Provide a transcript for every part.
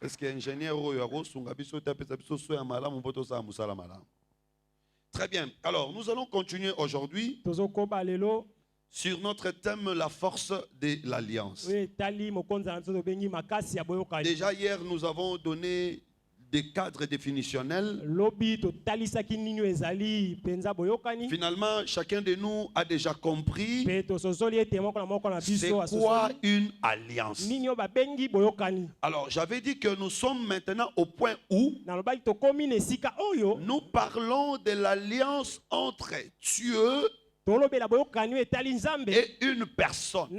Est-ce que ingénieur Très bien. Alors, nous allons continuer aujourd'hui sur notre thème, la force de l'alliance. Déjà hier, nous avons donné des cadres définitionnels. Finalement, chacun de nous a déjà compris c'est quoi une alliance. Alors, j'avais dit que nous sommes maintenant au point où nous parlons de l'alliance entre Dieu et une personne. Et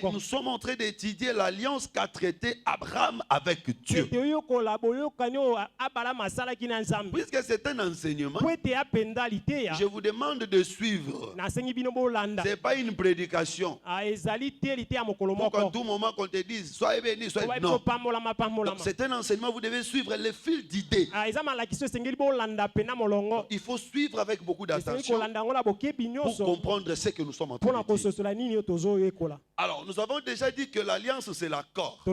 nous sommes en train d'étudier l'alliance qu'a traité Abraham avec Dieu. Puisque c'est un enseignement, je vous demande de suivre. Ce n'est pas une prédication. Pour qu'à tout moment qu'on te dise, soyez bénis, soyez bénis. Non. C'est un enseignement, vous devez suivre le fil d'idées. Il faut suivre avec beaucoup d'attention pour comprendre ce que nous sommes en train de dire. Alors, nous avons déjà dit que l'alliance, c'est l'accord. C'est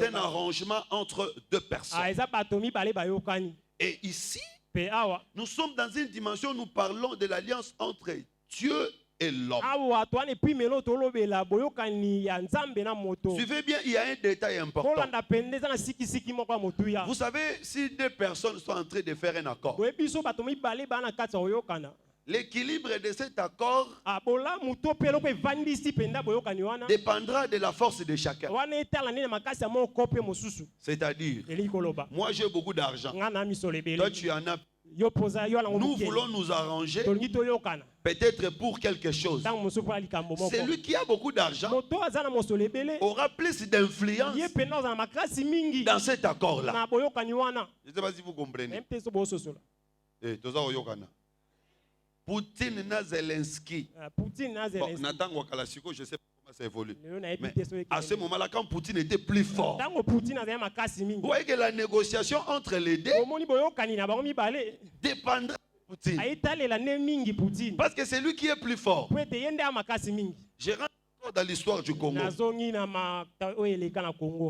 un arrangement entre deux personnes. Et ici, nous sommes dans une dimension où nous parlons de l'alliance entre Dieu et l'homme. Suivez bien, il y a un détail important. Vous savez, si deux personnes sont en train de faire un accord, l'équilibre de cet accord dépendra de la force de chacun. C'est-à-dire, moi j'ai beaucoup d'argent, toi tu en as. Nous voulons nous arranger peut-être pour quelque chose. Celui qui a beaucoup d'argent aura plus d'influence dans cet accord-là. Je ne sais pas si vous comprenez. Poutine na Zelensky. Nathan Wakalasiko, je ne sais pas comment ça évolue. Mais à ce moment-là, quand Poutine était plus fort, vous voyez que la négociation entre les deux dépendra de Poutine. Parce que c'est lui qui est plus fort. Je rentre dans l'histoire du Congo.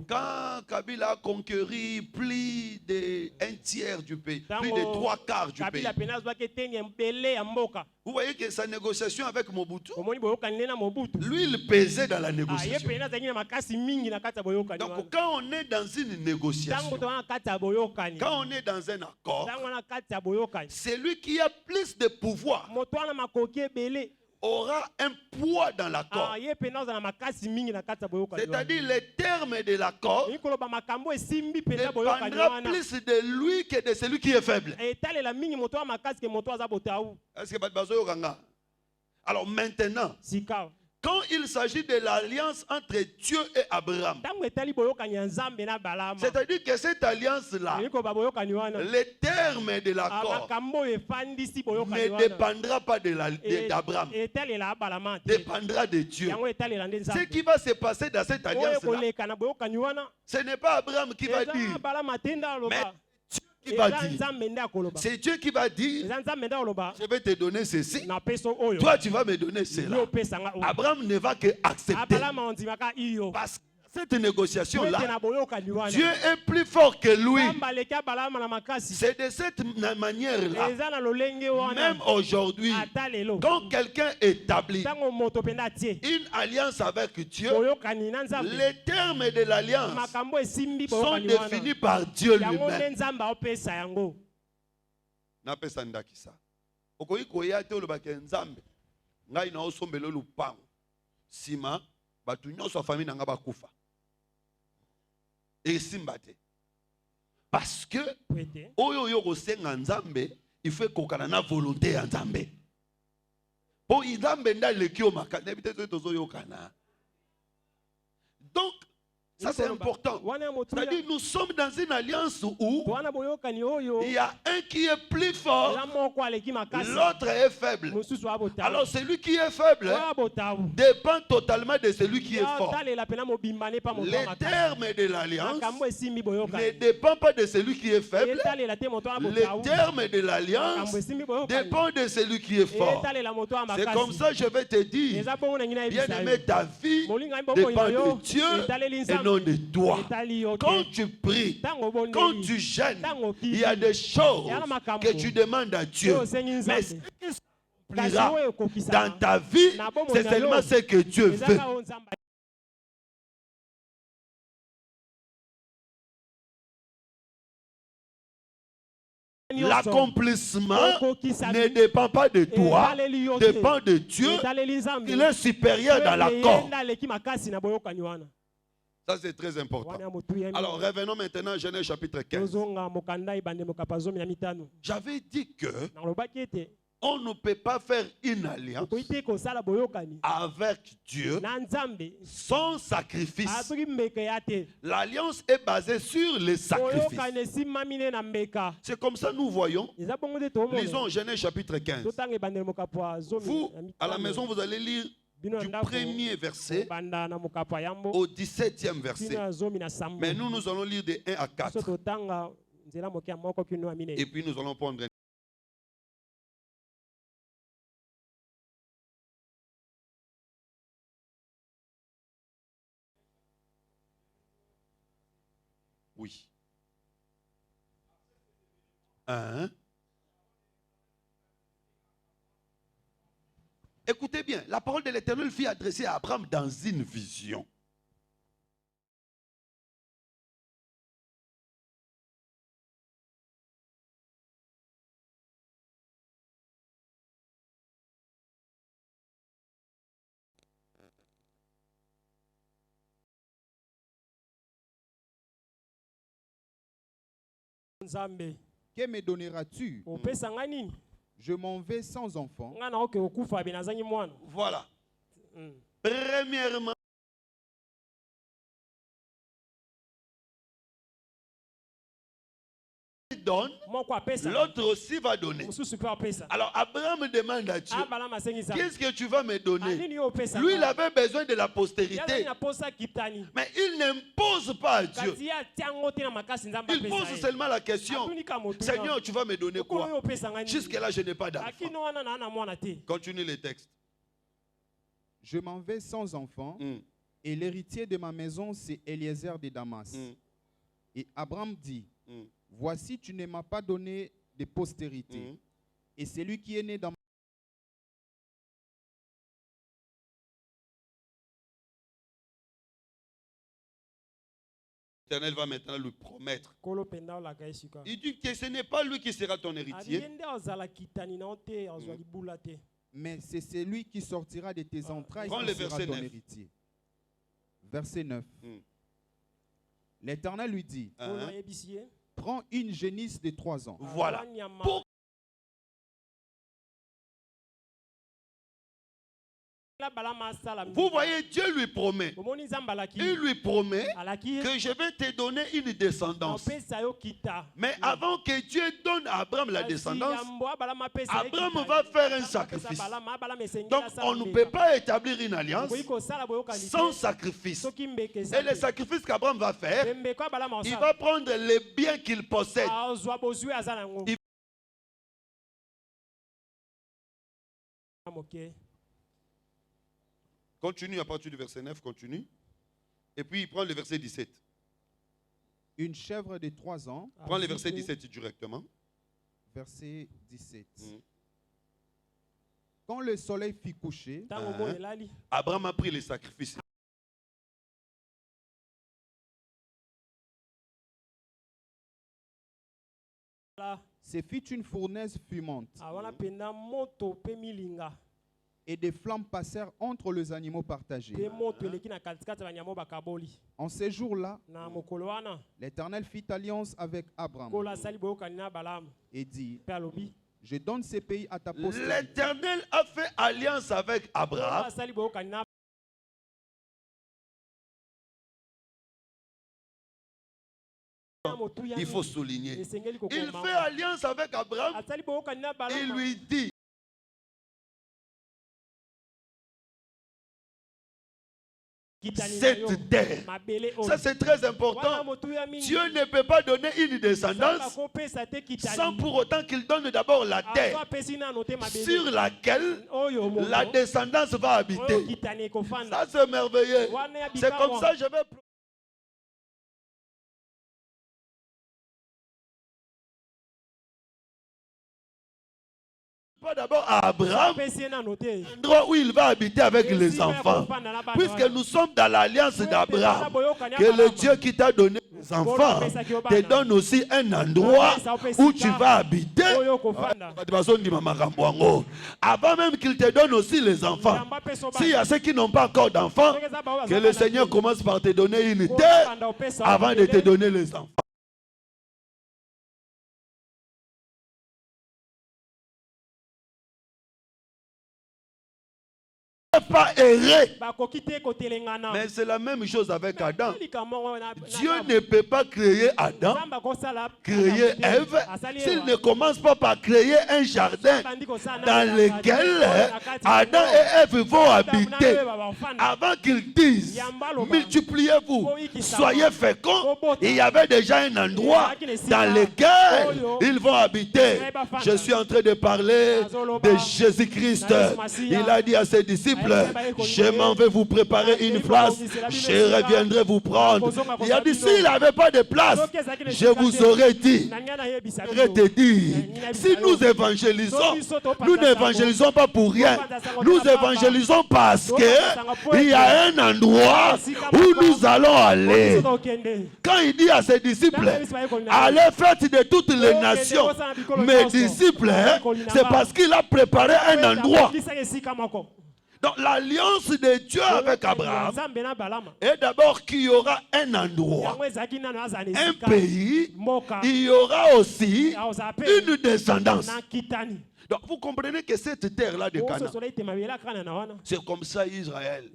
Quand Kabila a conquéri plus d'un tiers du pays, plus de 3/4 du pays, vous voyez que sa négociation avec Mobutu, lui il pesait dans la négociation. Donc quand on est dans une négociation, quand on est dans un accord, celui qui a plus de pouvoir aura un poids dans l'accord. C'est-à-dire les termes de l'accord dépendra plus de lui que de celui qui est faible. Est-ce que alors maintenant, quand il s'agit de l'alliance entre Dieu et Abraham, c'est-à-dire que cette alliance-là, les termes de l'accord ne dépendra pas d'Abraham, dépendra de Dieu. Ce qui va se passer dans cette alliance-là, ce n'est pas Abraham qui va dire, mais qui va dire. C'est Dieu qui va dire, je vais te donner ceci, toi tu vas me donner cela. Abraham ne va que accepter. Parce que cette négociation-là, Dieu est plus fort que lui. C'est de cette manière-là, même aujourd'hui, quand quelqu'un établit une alliance avec Dieu, les termes de l'alliance sont définis par Dieu lui-même. Et simbate. Parce que il faut qu'on ait la volonté en Nzambe. Donc, Ça c'est important. C'est-à-dire nous sommes dans une alliance où il y a un qui est plus fort, l'autre est faible. Alors celui qui est faible dépend totalement de celui qui est fort. Les termes de l'alliance ne dépendent pas de celui qui est faible. Les termes de l'alliance dépendent de celui qui est fort. C'est comme ça que je vais te dire, bien aimé, ta vie dépend de Dieu et non de toi. Quand tu pries, quand tu gênes, il y a des choses que tu demandes à Dieu. Mais ce qui s'accomplira dans ta vie, c'est seulement ce que Dieu veut. L'accomplissement ne dépend pas de toi, dépend de Dieu. Il est supérieur dans l'accord. Ça c'est très important. Alors revenons maintenant à Genèse chapitre 15. J'avais dit que on ne peut pas faire une alliance avec Dieu sans sacrifice. L'alliance est basée sur les sacrifices. C'est comme ça que nous voyons. Lisons Genèse chapitre 15. Vous, à la maison, vous allez lire du premier verset au 17e verset. Mais nous, nous allons lire de 1 à 4. Et puis nous allons prendre oui. Écoutez bien, la parole de l'Éternel fut adressée à Abraham dans une vision. Que me donneras-tu? Je m'en vais sans enfant. Voilà. Premièrement, donne, l'autre aussi va donner. Alors Abraham demande à Dieu, qu'est-ce que tu vas me donner? Lui, il avait besoin de la postérité, mais il n'impose pas à Dieu. Il pose seulement la question, Seigneur, tu vas me donner quoi? Jusque là, je n'ai pas d'enfant. Continue le texte. Je m'en vais sans enfant, et l'héritier de ma maison, c'est Eliezer de Damas. Et Abraham dit, voici, tu ne m'as pas donné de postérité. Et celui qui est né dans L'Éternel va maintenant lui promettre. Il dit que ce n'est pas lui qui sera ton héritier. Mais c'est celui qui sortira de tes entrailles qui sera ton héritier. Verset 9. L'Éternel lui dit, prends une génisse de 3 ans. Voilà. Vous voyez, Dieu lui promet. Il lui promet que je vais te donner une descendance. Mais avant que Dieu donne à Abraham la descendance, Abraham va faire un sacrifice. Donc on ne peut pas établir une alliance sans sacrifice. Et le sacrifice qu'Abraham va faire, il va prendre les biens qu'il possède. Continue à partir du verset 9, continue. Et puis il prend le verset 17. Une chèvre de 3 ans. Prends le verset 17 directement. Verset 17. Quand le soleil fut couché, Abraham a pris les sacrifices. Ce fut une fournaise fumante. Et des flammes passèrent entre les animaux partagés. En ces jours-là, l'Éternel fit alliance avec Abraham et dit, je donne ces pays à ta postérité. L'Éternel a fait alliance avec Abraham Il faut souligner. Il fait alliance avec Abraham. Il lui dit, cette terre, ça c'est très important. Dieu ne peut pas donner une descendance sans pour autant qu'il donne d'abord la terre sur laquelle la descendance va habiter. Ça c'est merveilleux. C'est comme ça que je vais... Pas d'abord à Abraham, l'endroit où il va habiter avec les enfants. Puisque nous sommes dans l'alliance d'Abraham, que le Dieu qui t'a donné les enfants te donne aussi un endroit où tu vas habiter. Avant même qu'il te donne aussi les enfants. S'il y a ceux qui n'ont pas encore d'enfants, que le Seigneur commence par te donner une terre avant de te donner les enfants. Pas errer. Mais c'est la même chose avec Adam. Dieu ne peut pas créer Adam, créer Ève, s'il ne commence pas par créer un jardin dans lequel Adam et Ève vont habiter. Avant qu'ils disent multipliez-vous, soyez féconds, il y avait déjà un endroit dans lequel ils vont habiter. Je suis en train de parler de Jésus-Christ. Il a dit à ses disciples, je m'en vais vous préparer une place, je reviendrai vous prendre. Il a dit, s'il n'avait pas de place, je vous aurais dit, si nous évangélisons, nous n'évangélisons pas pour rien, nous évangélisons parce qu'il y a un endroit où nous allons aller. Quand il dit à ses disciples, allez faites de toutes les nations mes disciples, c'est parce qu'il a préparé un endroit. Donc l'alliance de Dieu avec Abraham est d'abord qu'il y aura un endroit, un pays, il y aura aussi une descendance. Donc vous comprenez que cette terre-là de Canaan, c'est comme ça Israël,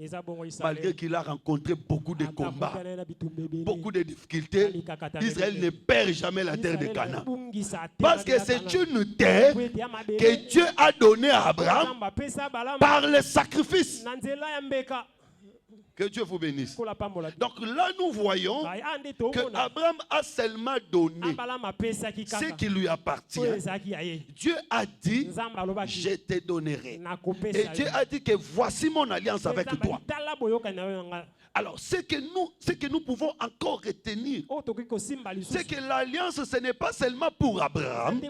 malgré qu'il a rencontré beaucoup de combats, beaucoup de difficultés, Israël ne perd jamais la terre de Canaan. Parce que c'est une terre que Dieu a donnée à Abraham par le sacrifice. Que Dieu vous bénisse. Donc là, nous voyons que Abraham a seulement donné ce qui lui appartient. Dieu a dit, je te donnerai. Et Dieu a dit que voici mon alliance avec toi. Alors, ce que nous pouvons encore retenir, c'est que l'alliance, ce n'est pas seulement pour Abraham.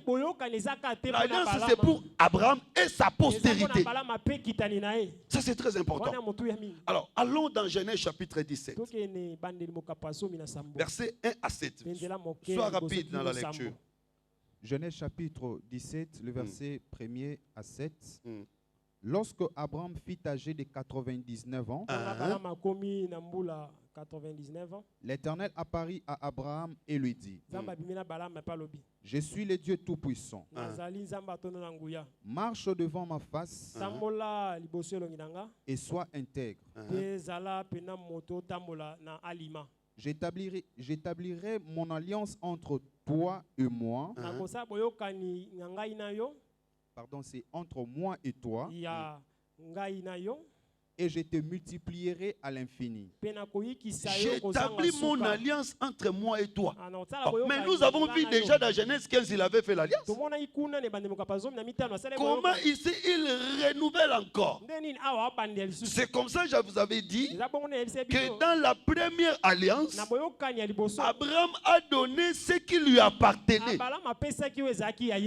L'alliance, c'est pour Abraham et sa postérité. Ça, c'est très important. Alors, allons dans Genèse chapitre 17. Versets 1 à 7. Sois rapide dans la lecture. Genèse chapitre 17, le verset 1er à 7. Lorsque Abraham fut âgé de 99 ans, l'Éternel apparut à Abraham et lui dit, je suis le Dieu Tout-Puissant. Marche devant ma face et sois intègre. J'établirai mon alliance entre toi et moi. Pardon, c'est entre moi et toi. Et je te multiplierai à l'infini. J'établis mon alliance entre moi et toi. Mais nous avons vu déjà dans Genèse 15, il avait fait l'alliance. Comment ici il renouvelle encore? C'est comme ça que je vous avais dit que dans la première alliance, Abraham a donné ce qui lui appartenait.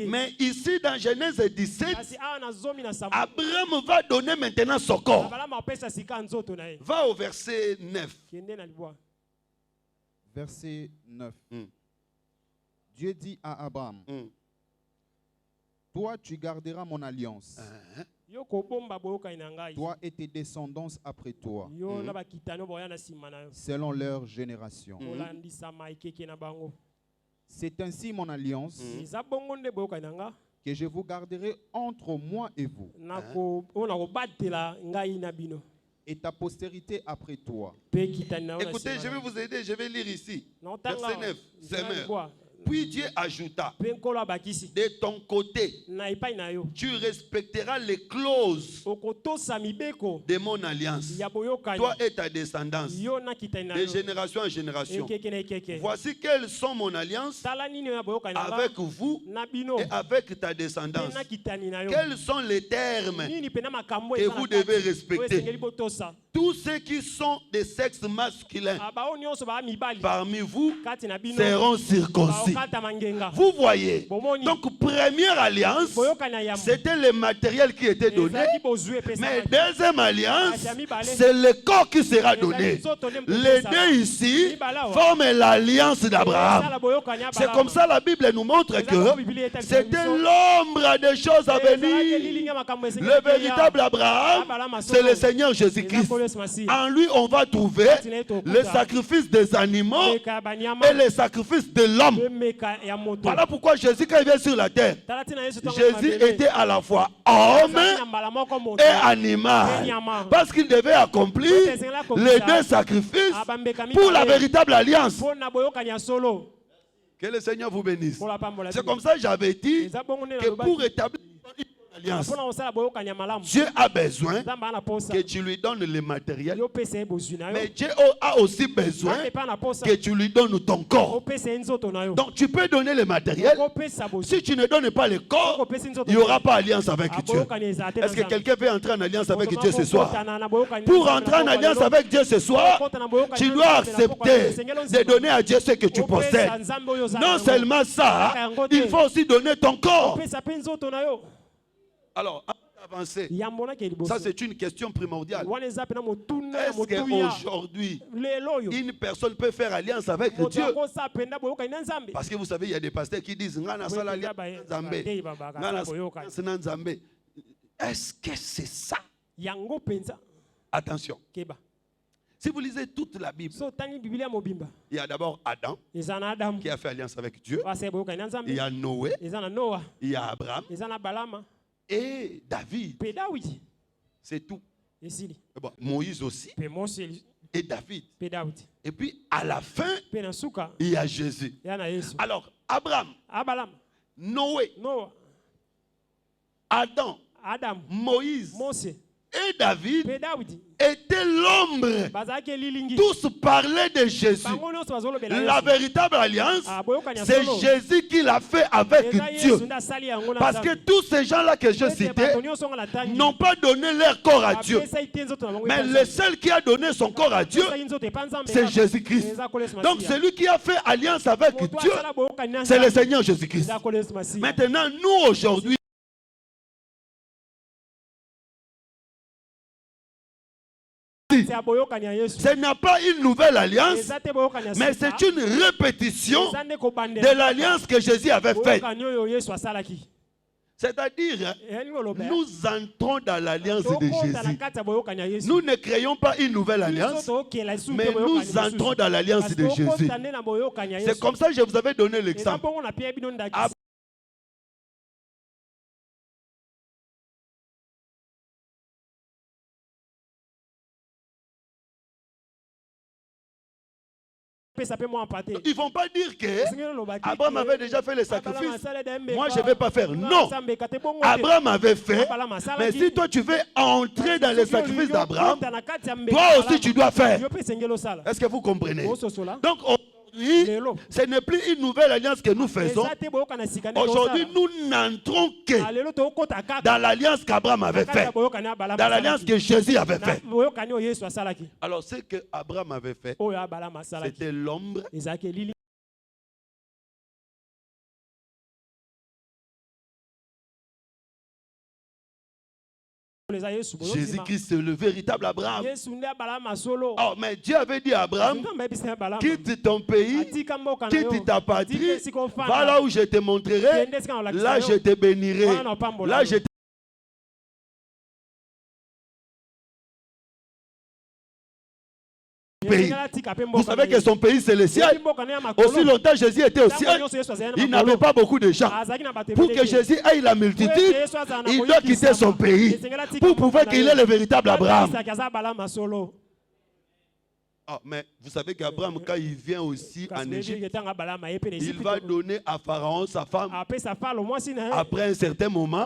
Mais ici dans Genèse 17, Abraham va donner maintenant son corps. Va au verset 9. Verset 9. Dieu dit à Abraham, toi tu garderas mon alliance. Toi et tes descendants après toi, selon leur génération. C'est ainsi mon alliance que je vous garderai entre moi et vous. et ta postérité après toi. Écoutez, je vais vous aider, je vais lire ici. Verset 9. Puis Dieu ajouta, de ton côté, tu respecteras les clauses de mon alliance, toi et ta descendance, de génération en génération. Voici quelles sont mon alliance avec vous et avec ta descendance. Quels sont les termes que vous devez respecter? Tous ceux qui sont des sexes masculins parmi vous seront circoncis. Vous voyez, donc première alliance, c'était le matériel qui était donné, mais deuxième alliance, c'est le corps qui sera donné. Les deux ici forment l'alliance d'Abraham. C'est comme ça la Bible nous montre que c'était l'ombre des choses à venir. Le véritable Abraham, c'est le Seigneur Jésus-Christ. En lui, on va trouver le sacrifice des animaux et le sacrifice de l'homme. Voilà pourquoi Jésus, quand il vient sur la terre, Jésus était à la fois homme et animal. Parce qu'il devait accomplir les deux sacrifices pour la véritable alliance. Que le Seigneur vous bénisse. C'est comme ça que j'avais dit que pour établir une alliance, Dieu a besoin que tu lui donnes le matériel, mais Dieu a aussi besoin que tu lui donnes ton corps. Donc tu peux donner le matériel. Si tu ne donnes pas le corps, il n'y aura pas alliance avec Dieu. Est-ce que quelqu'un veut entrer en alliance avec Dieu ce soir? Pour entrer en alliance avec Dieu ce soir, tu dois accepter de donner à Dieu ce que tu possèdes. Non seulement ça, il faut aussi donner ton corps. Alors, avant d'avancer, ça c'est une question primordiale. Est-ce qu'aujourd'hui, une personne peut faire alliance avec Dieu? Parce que vous savez, il y a des pasteurs qui disent est-ce que c'est ça? Attention. Si vous lisez toute la Bible, il y a d'abord Adam qui a fait alliance avec Dieu. Il y a Noé, il y a Abraham et David. C'est tout. Bon, Moïse aussi. Et David. Et puis à la fin, il y a Jésus. Alors, Abraham, Noé, Adam, Moïse et David étaient l'ombre. Tous parlaient de Jésus. La véritable alliance, c'est Jésus qui l'a fait avec Dieu. Parce que tous ces gens-là que je citais n'ont pas donné leur corps à Dieu. Mais le seul qui a donné son corps à Dieu, c'est Jésus-Christ. Donc celui qui a fait alliance avec Dieu, c'est le Seigneur Jésus-Christ. Maintenant, nous aujourd'hui, ce n'est pas une nouvelle alliance, mais c'est une répétition de l'alliance que Jésus avait faite. C'est-à-dire, nous entrons dans l'alliance de Jésus. Nous ne créons pas une nouvelle alliance, mais nous entrons dans l'alliance de Jésus. C'est comme ça que je vous avais donné l'exemple. Ils ne vont pas dire que Abraham avait déjà fait le sacrifice. Moi, je ne vais pas faire. Non. Abraham avait fait. Mais si toi, tu veux entrer dans le sacrifice d'Abraham, toi aussi, tu dois faire. Est-ce que vous comprenez? Donc, ce n'est plus une nouvelle alliance que nous faisons. Aujourd'hui, nous n'entrons que dans l'alliance qu'Abraham avait faite, dans l'alliance que Jésus avait faite. Alors, ce que Abraham avait fait, c'était l'ombre. Jésus-Christ, c'est le véritable Abraham. Oh, mais Dieu avait dit à Abraham, quitte ton pays, quitte ta patrie, va là où je te montrerai, là je te bénirai, là je te... Pays. Vous savez que son pays c'est le ciel. Aussi longtemps Jésus était au ciel, il n'avait pas beaucoup de gens. Pour que Jésus aille la multitude, il doit quitter son pays pour prouver qu'il est le véritable Abraham. Ah, mais vous savez qu'Abraham, quand il vient aussi en Égypte, il va donner à Pharaon sa femme après un certain moment.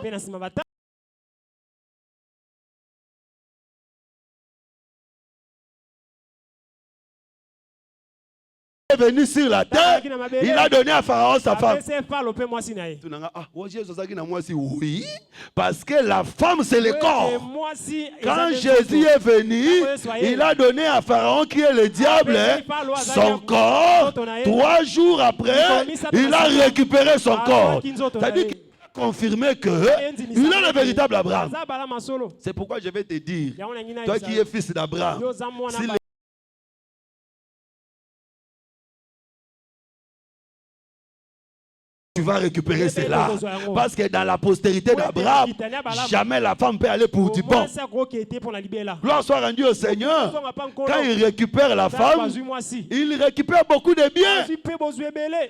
Est venu sur la terre, il a donné à Pharaon sa femme. Oui, parce que la femme c'est le corps. Quand Jésus est venu, il a donné à Pharaon qui est le diable son corps. 3 jours après, il a récupéré son corps. C'est-à-dire qu'il a confirmé qu'il est le véritable Abraham. C'est pourquoi je vais te dire, toi qui es fils d'Abraham, si tu vas récupérer cela. Parce que dans la postérité d'Abraham, jamais la femme peut aller pour du bon. Gloire soit rendue au Seigneur. Quand il récupère la femme, il récupère beaucoup de biens.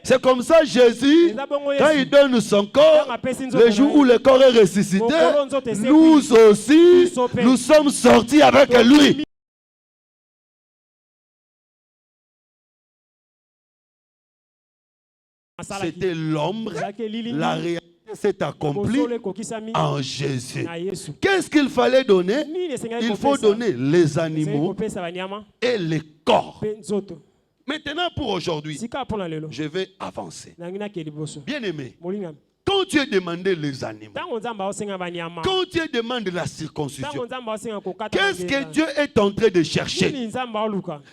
C'est comme ça Jésus, quand il donne son corps, le jour où le corps est ressuscité, nous aussi, nous sommes sortis avec lui. C'était l'ombre, la réalité s'est accomplie en Jésus. Qu'est-ce qu'il fallait donner? Il faut donner les animaux et les corps. Maintenant pour aujourd'hui, je vais avancer. Bien aimé, quand Dieu demandait les animaux, quand Dieu demande la circoncision, qu'est-ce que Dieu est en train de chercher?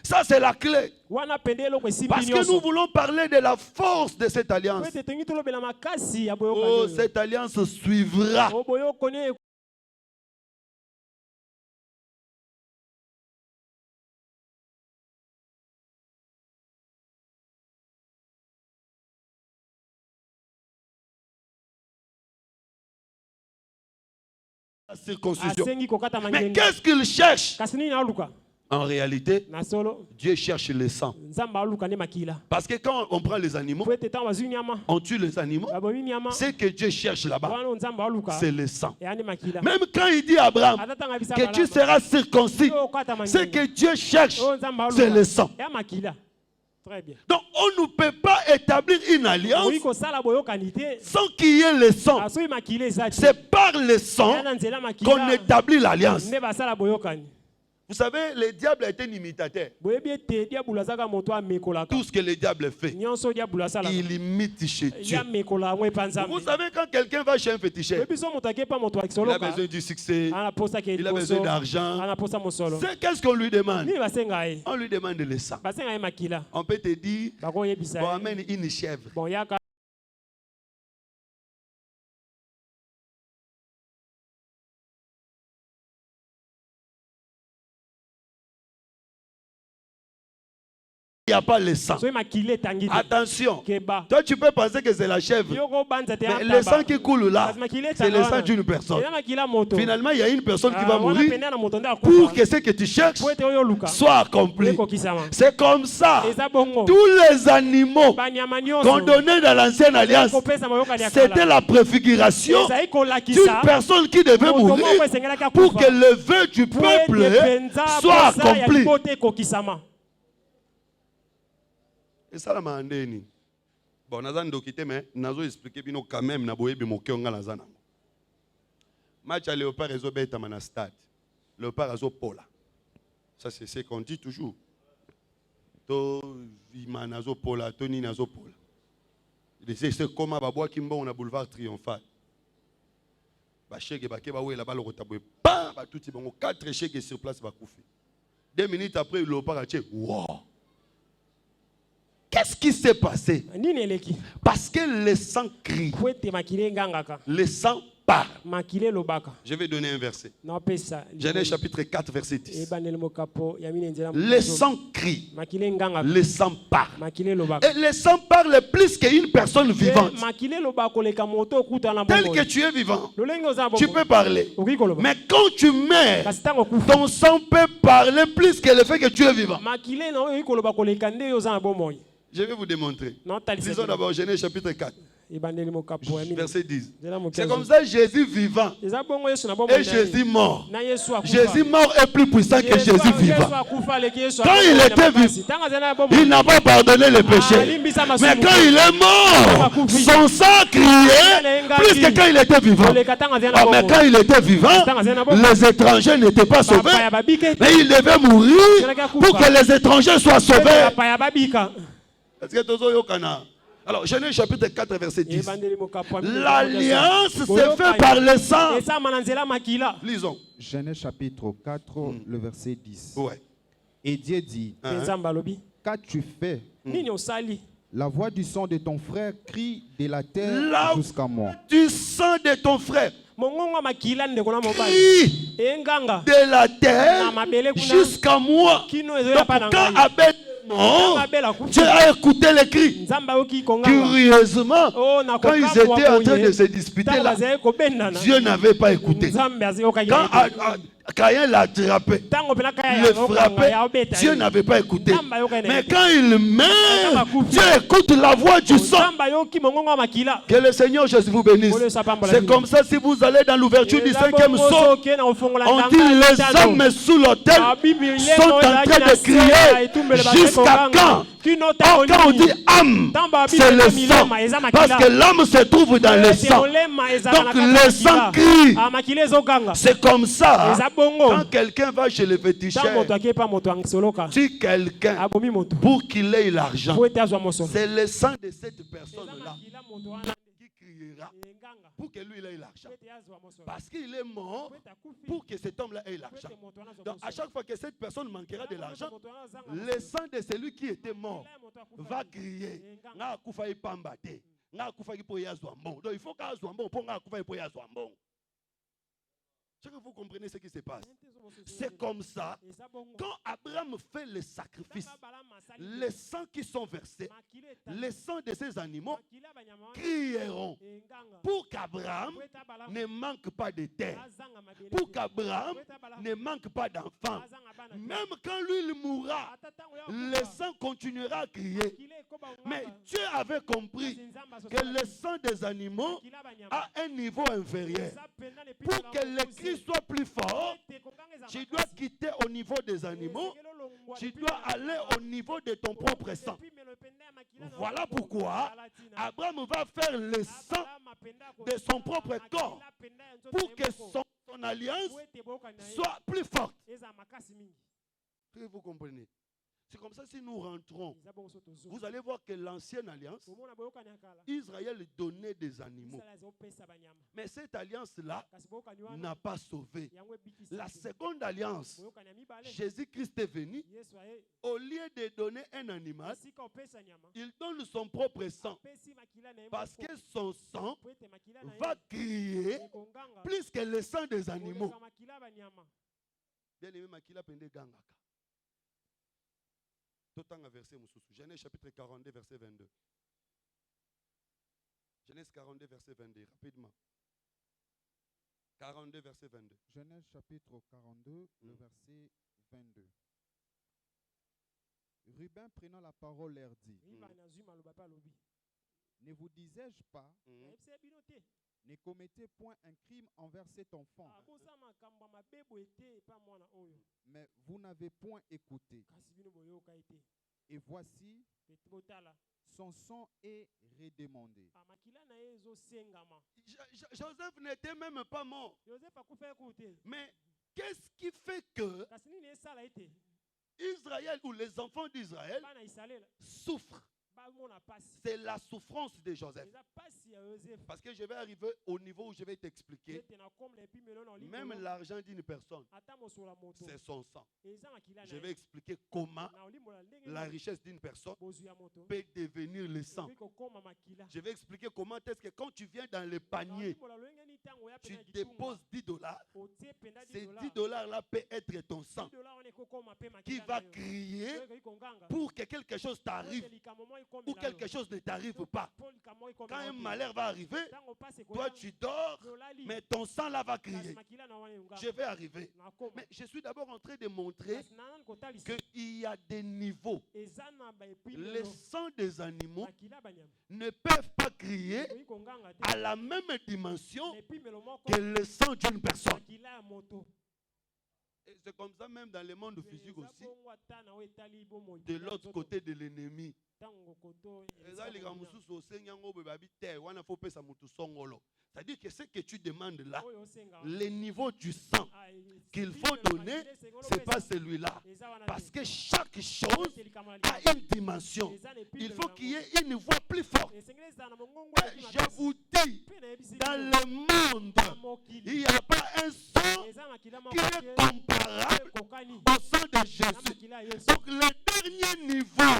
Ça c'est la clé. Parce que nous voulons parler de la force de cette alliance. Oh, cette alliance suivra. La circoncision. Mais qu'est-ce qu'il cherche? En réalité, Dieu cherche le sang. Parce que quand on prend les animaux, on tue les animaux, ce que Dieu cherche là-bas, c'est le sang. Même quand il dit à Abraham que tu seras circoncis, ce que Dieu cherche, c'est le sang. Très bien. Donc on ne peut pas établir une alliance sans qu'il y ait le sang. C'est par le sang qu'on établit l'alliance. Vous savez, le diable est un imitateur. Tout ce que le diable fait, il imite chez Dieu. Vous savez, quand quelqu'un va chez un féticheur, il a besoin du succès, il a besoin d'argent. Qu'est-ce qu'on lui demande? On lui demande le sang. On peut te dire, bon, amène une chèvre. Il n'y a pas le sang. Attention, toi tu peux penser que c'est la chèvre, mais le sang qui coule là, c'est le sang d'une personne. Finalement, il y a une personne qui va mourir pour que ce que tu cherches soit accompli. C'est comme ça. Tous les animaux qu'on donnait dans l'ancienne alliance, c'était la préfiguration d'une personne qui devait mourir pour que le vœu du peuple soit accompli. Et ça, la mandeni. Bon, nazan dokite, mais nazo expliqué bino quand même na boye bimo kionga nazana. Match à Léopard et Zobeta mana stade. Léopard à Zopola. Ça c'est ce qu'on dit toujours. To imana Zopola, Tony na Zopola. C'est comme à Babois Kimbo on a boulevard triomphal. Ba chèque ba keba we la balle rotabwe. Ba tout ti bango 4 chèques sur place ba koufi. 2 minutes après Léopard a dit wow. Qu'est-ce qui s'est passé? Parce que le sang crie. Le sang parle. Je vais donner un verset. Genèse chapitre 4, verset 10. Le sang crie, le sang parle. Et le sang parle plus qu'une personne vivante. Tel que tu es vivant, tu peux parler. Mais quand tu meurs, ton sang peut parler plus que le fait que tu es vivant. Je vais vous démontrer. Lisons d'abord Genèse chapitre 4. Verset 10. C'est comme ça Jésus vivant et Jésus mort. Jésus mort est plus puissant que Jésus vivant. Quand il était vivant, il n'a pas pardonné les péchés. Mais quand il est mort, son sang criait plus que quand il était vivant. Oh, mais quand il était vivant, les étrangers n'étaient pas sauvés. Mais il devait mourir pour que les étrangers soient sauvés. Est-ce que tu as alors, Genèse chapitre 4, verset 10. L'alliance s'est faite par le sang. Lisons. Genèse chapitre 4, le verset 10. Ouais. Et Dieu dit, qu'as-tu fait? La voix du sang de ton frère crie de la terre jusqu'à moi. Du sang de ton frère crie de la terre jusqu'à moi. Donc, quand Abel Dieu a écouté les cris. Curieusement, quand ils étaient en train de se disputer là, Dieu n'avait pas écouté. Quand Caïn l'a attrapé, le frappé, Dieu n'avait pas écouté. Mais quand il meurt, Dieu écoute la voix du sang. Que le Seigneur Jésus vous bénisse. C'est comme ça, si vous allez dans l'ouverture du 5e psaume, on dit les hommes sous l'autel sont en train de crier jusqu'à quand? Or, quand on dit âme, c'est le sang. Parce que l'âme se trouve dans le sang. Donc le sang crie. C'est comme ça. Quand quelqu'un va chez le féticheur, tue quelqu'un pour qu'il ait l'argent, c'est le sang de cette personne-là qui criera pour que lui ait l'argent. Parce qu'il est mort pour que cet homme-là ait l'argent. Donc à chaque fois que cette personne manquera de l'argent, le sang de celui qui était mort va crier. Donc il faut qu'il soit bon pour bon. Est-ce que vous comprenez ce qui se passe? C'est comme ça, quand Abraham fait le sacrifice, les sangs qui sont versés, les sangs de ces animaux crieront pour qu'Abraham ne manque pas de terre, pour qu'Abraham ne manque pas d'enfants. Même quand lui il mourra, le sang continuera à crier. Mais Dieu avait compris que le sang des animaux a un niveau inférieur. Pour que le cri soit plus fort, tu dois quitter au niveau des animaux, tu dois aller au niveau de ton propre sang. Voilà pourquoi Abraham va faire le sang de son propre corps pour que son alliance soit plus forte. Est-ce que vous comprenez? C'est comme ça si nous rentrons. Vous allez voir que l'ancienne alliance, Israël donnait des animaux. Mais cette alliance-là n'a pas sauvé. La seconde alliance, Jésus-Christ est venu. Au lieu de donner un animal, il donne son propre sang. Parce que son sang va crier plus que le sang des animaux. Bien aimé, Makila Pende Gangaka. Genèse chapitre 42, verset 22. Genèse 42, verset 22, rapidement. 42, verset 22. Genèse chapitre 42, le verset 22. Ruben prenant la parole leur dit, ne vous disais-je pas, ne commettez point un crime envers cet enfant. Mais vous n'avez point écouté. Et voici, son sang est redemandé. Joseph n'était même pas mort. Mais qu'est-ce qui fait que Israël ou les enfants d'Israël souffrent? C'est la souffrance de Joseph. Parce que je vais arriver au niveau où je vais t'expliquer. Même l'argent d'une personne, c'est son sang. Je vais expliquer comment la richesse d'une personne peut devenir le sang. Je vais expliquer comment est-ce que quand tu viens dans le panier, tu déposes $10. Ces $10 là peut être ton sang qui va crier pour que quelque chose t'arrive ou quelque chose ne t'arrive pas. Quand un malheur va arriver, toi tu dors, mais ton sang là va crier. Je vais arriver. Mais je suis d'abord en train de montrer qu'il y a des niveaux. Les sangs des animaux ne peuvent pas crier à la même dimension que le sang d'une personne. Et c'est comme ça même dans le monde physique aussi. De l'autre côté de l'ennemi. C'est-à-dire que ce que tu demandes là, le niveau du sang qu'il faut donner, ce n'est pas celui-là. Parce que chaque chose a une dimension. Il faut qu'il y ait une voix plus forte. Je vous dis, dans le monde, il n'y a pas un sang qui est comparable au sang de Jésus. Donc le dernier niveau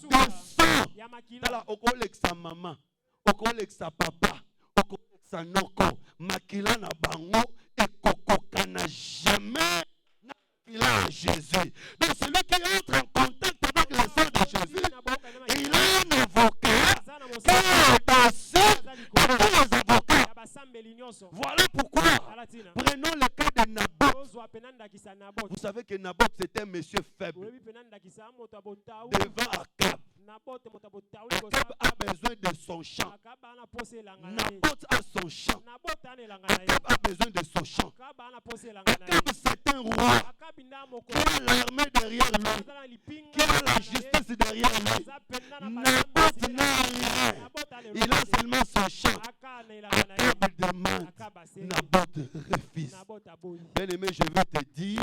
de sang, au collègue sa maman, au collègue sa papa, au collègue sa noko, makila na bango, et kokoka na jamais makila à Jésus. Donc celui qui entre en contact avec le sang de Jésus, il a un avocat qui est aussi pour tous les avocats. Voilà pourquoi, prenons le cas de Naboth. Vous savez que Naboth c'était un monsieur faible. Devant Akab. Akab a besoin de son champ. Naboth a son champ. Akab a besoin de son champ. Akab c'est un roi qui a l'armée derrière lui, qui a la justice derrière lui. Naboth n'a rien. Il a seulement son champ. Akab demande. Naboth refuse. Bien aimé, je veux te dire,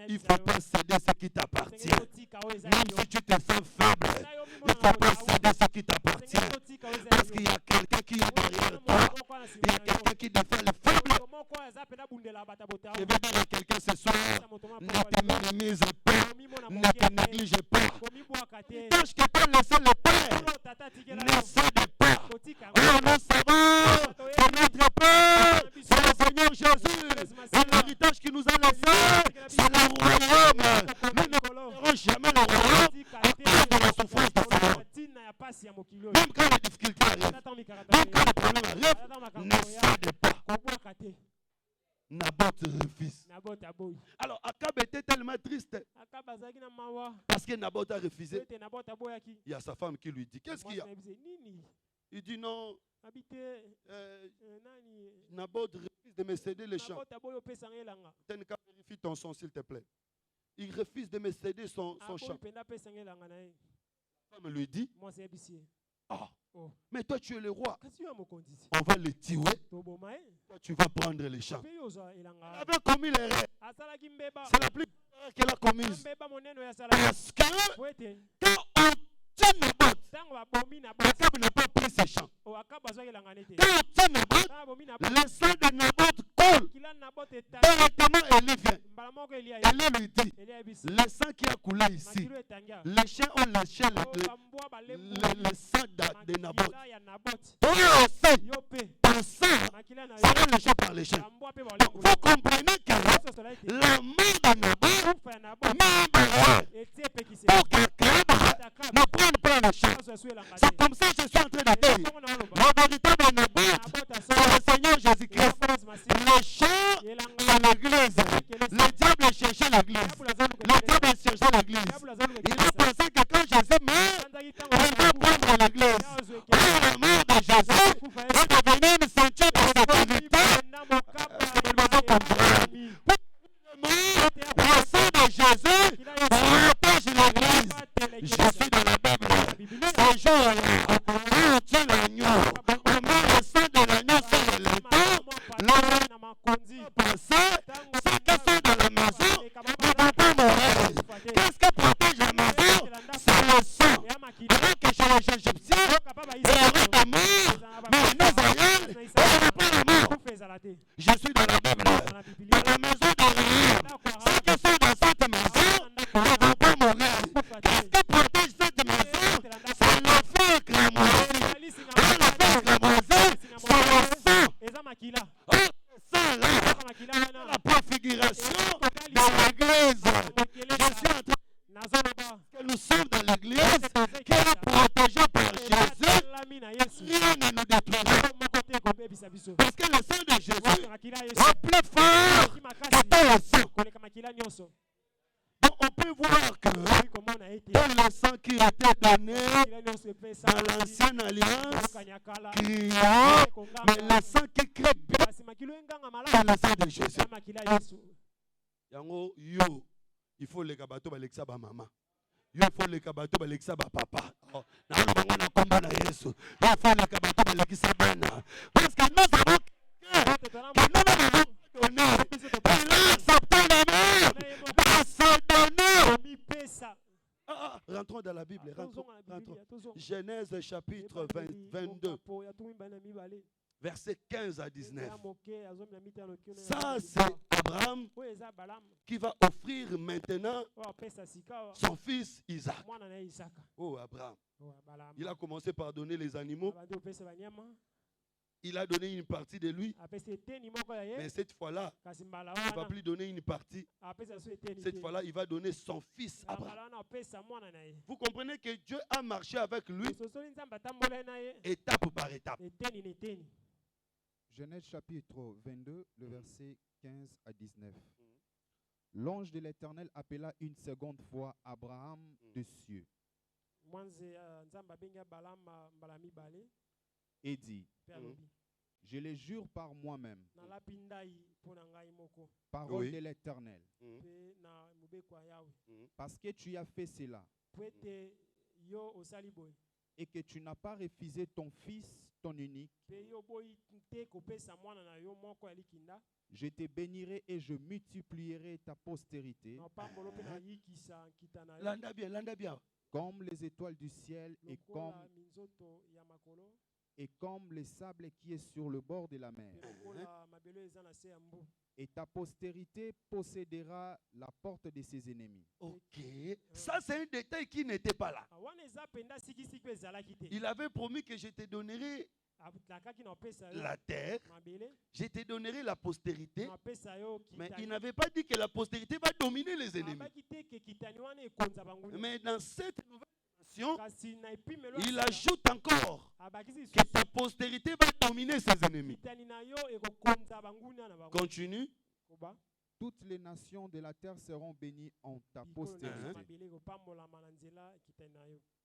il ne faut pas céder ce qui t'appartient. Même si tu te sens faible, il ne faut pas céder ce qui t'appartient. Parce qu'il y a quelqu'un qui est derrière toi. Il y a quelqu'un qui défend le faible. Je veux dire à quelqu'un ce soir, ne te minimise pas, ne te néglige pas. Tâche que tu as laissé le Père, ne cède pas. Oh, nous savons que notre Père, c'est le Seigneur Jésus. Et l'héritage qu'il nous a laissé, c'est le royaume. Nous ne connaîtrons jamais le royaume à cause de la souffrance de Seigneur. Même quand les difficultés arrivent, même quand les problèmes arrivent, ne cède pas. Naboth refuse. Alors Akab était tellement triste parce que Naboth a refusé. Il y a sa femme qui lui dit, qu'est-ce qu'il y a? Il dit non. Naboth refuse de me céder le champ. Vérifie ton son s'il te plaît. Il refuse de me céder son champ. La femme lui dit, oh, mais toi tu es le roi. On va le tuer. Toi tu vas prendre les champs. Elle avait commis l'erreur. C'est la plus grave qu'elle a commise. Parce que quand on tue Naboth, Akab n'a pas pris ses champs. Quand on tue Naboth, le sang de Naboth coule. Directement Élie vient. Élie lui dit, le sang qui a coulé ici, les chiens ont léché le sang de Naboth. Toi aussi, ton sang sera léché par les chiens. Donc vous comprenez que la mort de Naboth pour qu'Akab ne prenne pas les chiens. C'est comme ça que je suis en train de dire. Le véritable Naboth, c'est le Seigneur Jésus-Christ. Les chiens, c'est l'église. Le diable cherchait l'église. Le diable cherchait l'église. Il a pensé que quand Jésus meurt, il va prendre l'église. La mort de Jésus est devenue une ceinture de sécurité. C'est une maison contraire. Le sang de Jésus protège l'église. Je suis dans la Bible. Ce jour-là, on tue l'agneau. On met le sang de l'agneau sur le linteau. Le passé, ceux qui sont dans la maison ne vont pas mourir. Qu'est-ce qui protège la maison? C'est le sang. Alors que les Égyptiens, les rois d'amour, mais nous ailleurs, on n'a pas l'amour. Je suis dans la Bible. Dans la maison d'Ariel, ceux qui sont dans cette maison ne vont pas mourir. Qu'est-ce qui protège cette maison? C'est le feu cramoisi. Le feu cramoisi, c'est le sang. Oh, ça là, la préfiguration de l'église. Je suis en train que nous sommes dans l'église qui est protégée par Jésus. Rien ne nous détruira. Parce que le sang de Jésus est plus fort que tout le sang. Donc on peut voir que tout le sang qui était donné dans l'ancienne alliance criait, mais le sang qui crée bien, c'est le sang de Jésus. Yango, yo, il faut les kabato baleksa ba maman. Il faut les kabato baleksa ba papa. Na bango na komba na Yesu. Il faut les kabato baleksa bana. Parce que nous avons que nous avons donné. Il a accepté la mort dans son honneur. Rentrons dans la Bible. Rentrons. Genèse chapitre 22. Versets 15 à 19. Ça, c'est Abraham qui va offrir maintenant son fils Isaac. Oh, Abraham. Il a commencé par donner les animaux. Il a donné une partie de lui. Mais cette fois-là, il ne va plus donner une partie. Cette fois-là, il va donner son fils Abraham. Vous comprenez que Dieu a marché avec lui étape par étape. Genèse chapitre 22, le verset 15 à 19. L'ange de l'Éternel appela une seconde fois Abraham de cieux et dit, je les jure par moi-même, parole de l'Éternel, parce que tu as fait cela et que tu n'as pas refusé ton fils, ton unique, je te bénirai et je multiplierai ta postérité comme les étoiles du ciel et comme le sable qui est sur le bord de la mer. Et ta postérité possédera la porte de ses ennemis. Ok. Ça, c'est un détail qui n'était pas là. Il avait promis que je te donnerai la terre, je te donnerai la postérité, mais il n'avait pas dit que la postérité va dominer les ennemis. Mais dans cette nouvelle nation, il ajoute encore que ta postérité va dominer ses ennemis. Continue. Toutes les nations de la terre seront bénies en ta postérité.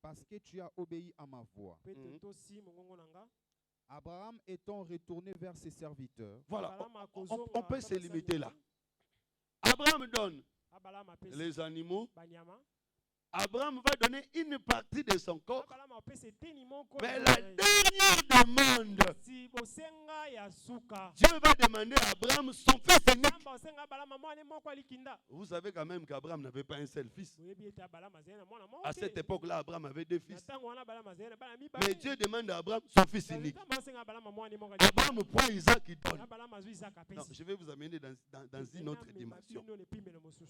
Parce que tu as obéi à ma voix. Abraham étant retourné vers ses serviteurs. Voilà, on peut se limiter là. Abraham donne les animaux. Abraham va donner une partie de son corps. Mais la dernière demande, Dieu va demander à Abraham son fils unique. Vous savez quand même qu'Abraham n'avait pas un seul fils. À cette époque-là, Abraham avait deux fils. Mais Dieu demande à Abraham son fils unique. Abraham prend Isaac et donne. Non, je vais vous amener dans une autre dimension.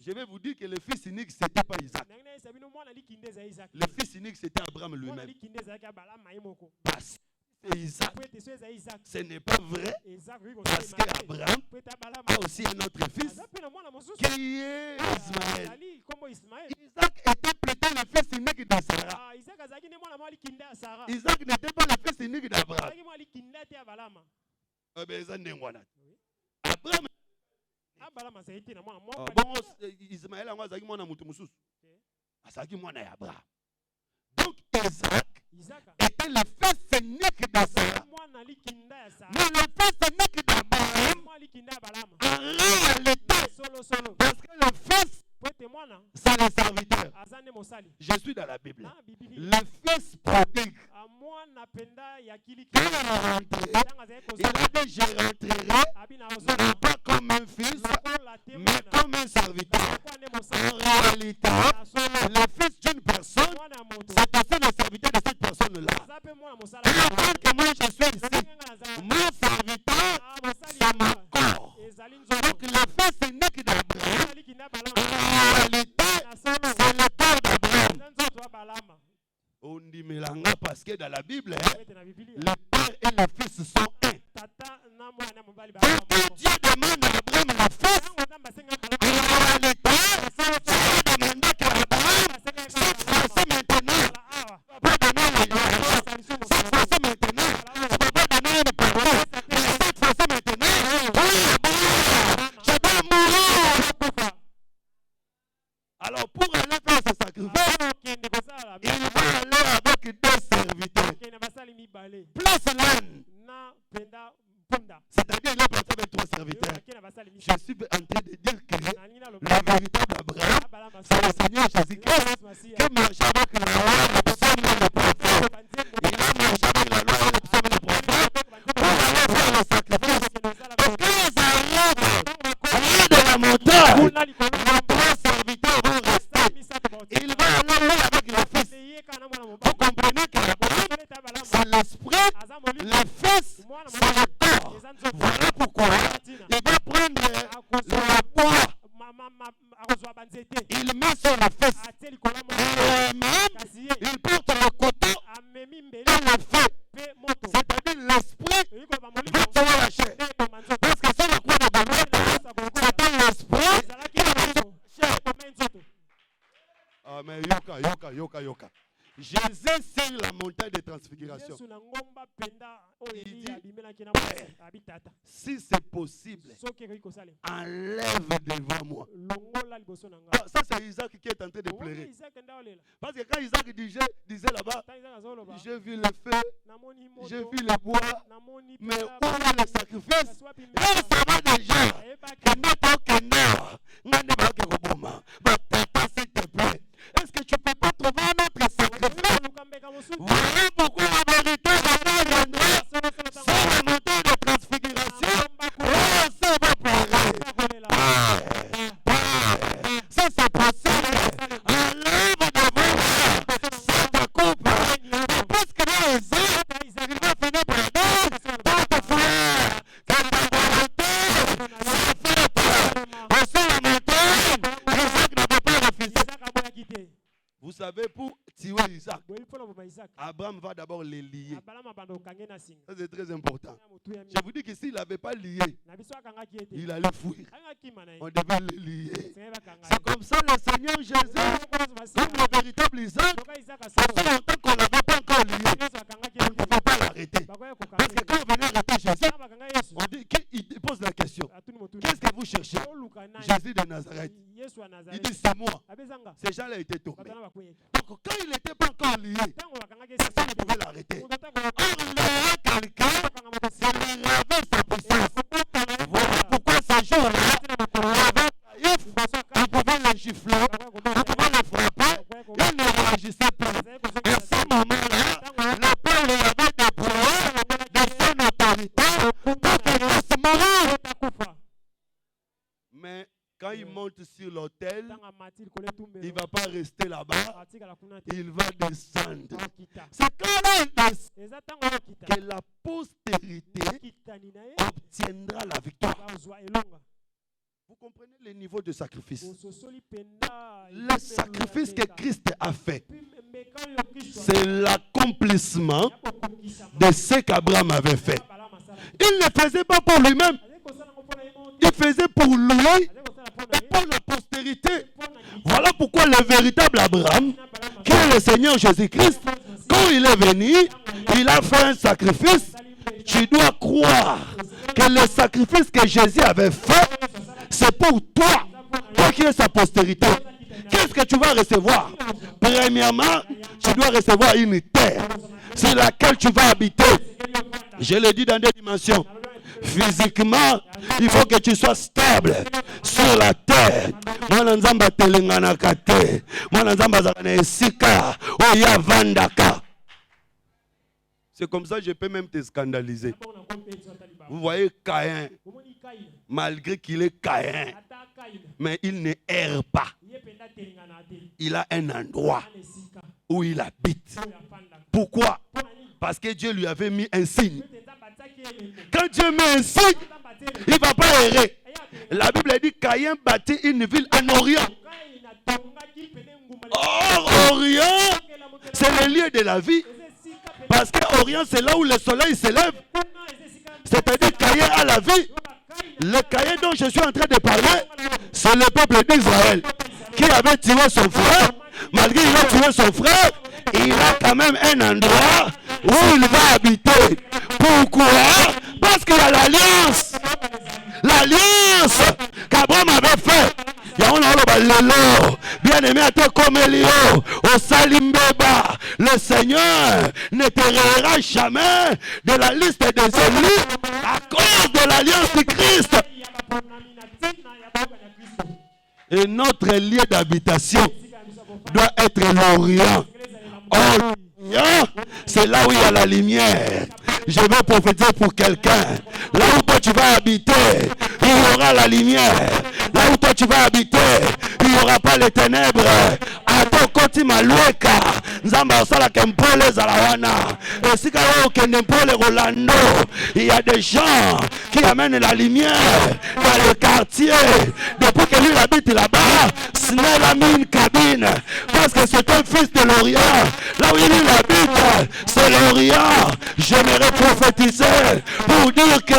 Je vais vous dire que le fils unique, ce n'était pas Isaac. Le fils unique, c'était Abraham lui-même. Parce que Isaac, ce n'est pas vrai. Parce qu'Abraham a aussi un autre fils qui est Ismaël. Isaac était plutôt le fils unique de Sarah. Isaac n'était pas le fils unique d'Abraham. Abraham, Ismaël a dit mwana mutu mususu. Asaki mwana ya Abraham. Donc Isaac était le fils unique de Sarah. Mais le fils unique d'Abraham, en réalité, parce que le fils, c'est le serviteur. Je suis dans la Bible. Le fils prodigue, quand il est rentré, il a dit je rentrerai, non pas comme un fils, mais comme un serviteur. En réalité, le fils d'une personne, c'est aussi le serviteur de cette personne. personne-là. Et avant que moi je suis ici, mon serviteur, c'est mon corps. Donc le fils unique d'Abraham, en réalité, c'est le corps d'Abraham. On dit Mélanga parce que dans la Bible, le père et le fils sont un. Quand Dieu demande à Abraham le fils, en réalité, Dieu demandait qu'à Abraham, cette fois-ci maintenant, pas donner cette fois-ci maintenant, tu ne peux pas donner une parole, mais cette fois-ci maintenant, oui, Abraham, je dois mourir. Alors pour aller faire ce sacrifice, il va aller avec deux serviteurs. Place l'âne. C'est-à-dire il est parti avec trois serviteurs. Je suis en train de dire que le véritable Abraham, c'est le Seigneur Jésus-Christ qui marchait avec la loi, le psaume et le prophète. Il a marché avec la loi, le psaume et le prophète pour aller faire le sacrifice. Et quand ils arrivent au haut de la montagne, les trois serviteurs vont rester. Il va aller avec le fils. Vous comprenez qu'Abraham, c'est l'esprit, le fils, c'est le corps. Voilà pourquoi il va prendre le bois. Il met sur le fils. Et même, il porte le couteau et le feu. C'est-à-dire l'esprit va tuer la chair. Parce que sur la croix de Golgotha, c'était l'esprit qui va tuer la chair. Ah mais yoka. Jésus sur la montagne de transfiguration. Il dit, si c'est possible, enlève devant moi. Ah, ça c'est Isaac qui est en train de pleurer. Parce que quand Isaac disait là-bas, j'ai vu le feu, j'ai vu le bois, mais où est le sacrifice? Il savait déjà que n'est aucun heure. S'il te plaît, est-ce que tu ne peux pas trouver un autre sacrifice? Voilà pourquoi la vérité viendra sur la montagne de transfiguration. Oh, ça va pleurer. Ça c'est possible. Enlève devant moi cette coupe. Et puisque là, il va finir par dire, ton frère, c'est ta volonté, c'est fait. Sur la montagne, Isaac n'avait pas refusé. Vous savez, pour tuer Isaac, Abraham va d'abord les lier. Ça c'est très important. Je vous dis que s'il n'avait pas lié, il allait fuir. On devait les lier. C'est comme ça le Seigneur Jésus, comme le véritable Isaac, ça fait longtemps qu'on ne l'avait pas encore lié. On ne pouvait pas l'arrêter. Parce que quand on venait arrêter Jésus, on dit qu'il pose la question. Qu'est-ce que vous cherchez? Jésus de Nazareth. Il dit c'est moi. Ces gens-là étaient tombés. Donc quand il n'était pas encore lié, personne ne pouvait l'arrêter. Enlever quelqu'un, c'est l'enlever sa puissance. Voilà pourquoi ce jour-là, avec on pouvait le gifler, on pouvait le frapper, il ne réagissait pas. Et à ce moment-là, le peuple avait déployé de son autorité pour qu'il puisse mourir. Mais quand il monte sur l'autel, il ne va pas rester là-bas, il va descendre. C'est quand il descend que la postérité obtiendra la victoire. Vous comprenez le niveau de sacrifice? Le sacrifice que Christ a fait, c'est l'accomplissement de ce qu'Abraham avait fait. Il ne le faisait pas pour lui-même, il faisait pour lui et pour la postérité. Voilà pourquoi le véritable Abraham, qui est le Seigneur Jésus-Christ, quand il est venu, il a fait un sacrifice. Tu dois croire que le sacrifice que Jésus avait fait, c'est pour toi, toi qui es sa postérité. Qu'est-ce que tu vas recevoir? Premièrement, tu dois recevoir une terre sur laquelle tu vas habiter. Je l'ai dit dans des dimensions. Physiquement, il faut que tu sois stable sur la terre. C'est comme ça que je peux même te scandaliser. Vous voyez Caïn, malgré qu'il est Caïn, mais il ne erre pas. Il a un endroit où il habite. Pourquoi? Parce que Dieu lui avait mis un signe. Quand Dieu met un signe, il ne va pas errer. La Bible dit Caïn bâtit une ville en Orient. Or, Orient, c'est le lieu de la vie. Parce que Orient, c'est là où le soleil s'élève. C'est-à-dire Caïn a la vie. Le Caïn dont je suis en train de parler, c'est le peuple d'Israël qui avait tué son frère. Malgré qu'il a tué son frère, il a quand même un endroit où il va habiter. Pourquoi? Parce qu'il y a l'alliance. L'alliance qu'Abraham avait fait. Bien aimé à toi comme Elio, au Salimbeba, le Seigneur ne te rayera jamais de la liste des élus à cause de l'alliance du Christ. Et notre lieu d'habitation doit être l'Orient. Orient, c'est là où il y a la lumière. Je vais prophétiser pour quelqu'un. Là où toi tu vas habiter, il y aura la lumière. Là où toi tu vas habiter, il n'y aura pas les ténèbres. Ato koti malueka, nzamba osala kempole zalawana. Et si kempole Rolando, il y a des gens qui amènent la lumière dans le quartier. Depuis que lui habite là-bas, ce n'est la mine cabine. Parce que c'est un fils de l'Orient. Là où il habite, c'est l'Orient. J'aimerais prophétiser pour dire que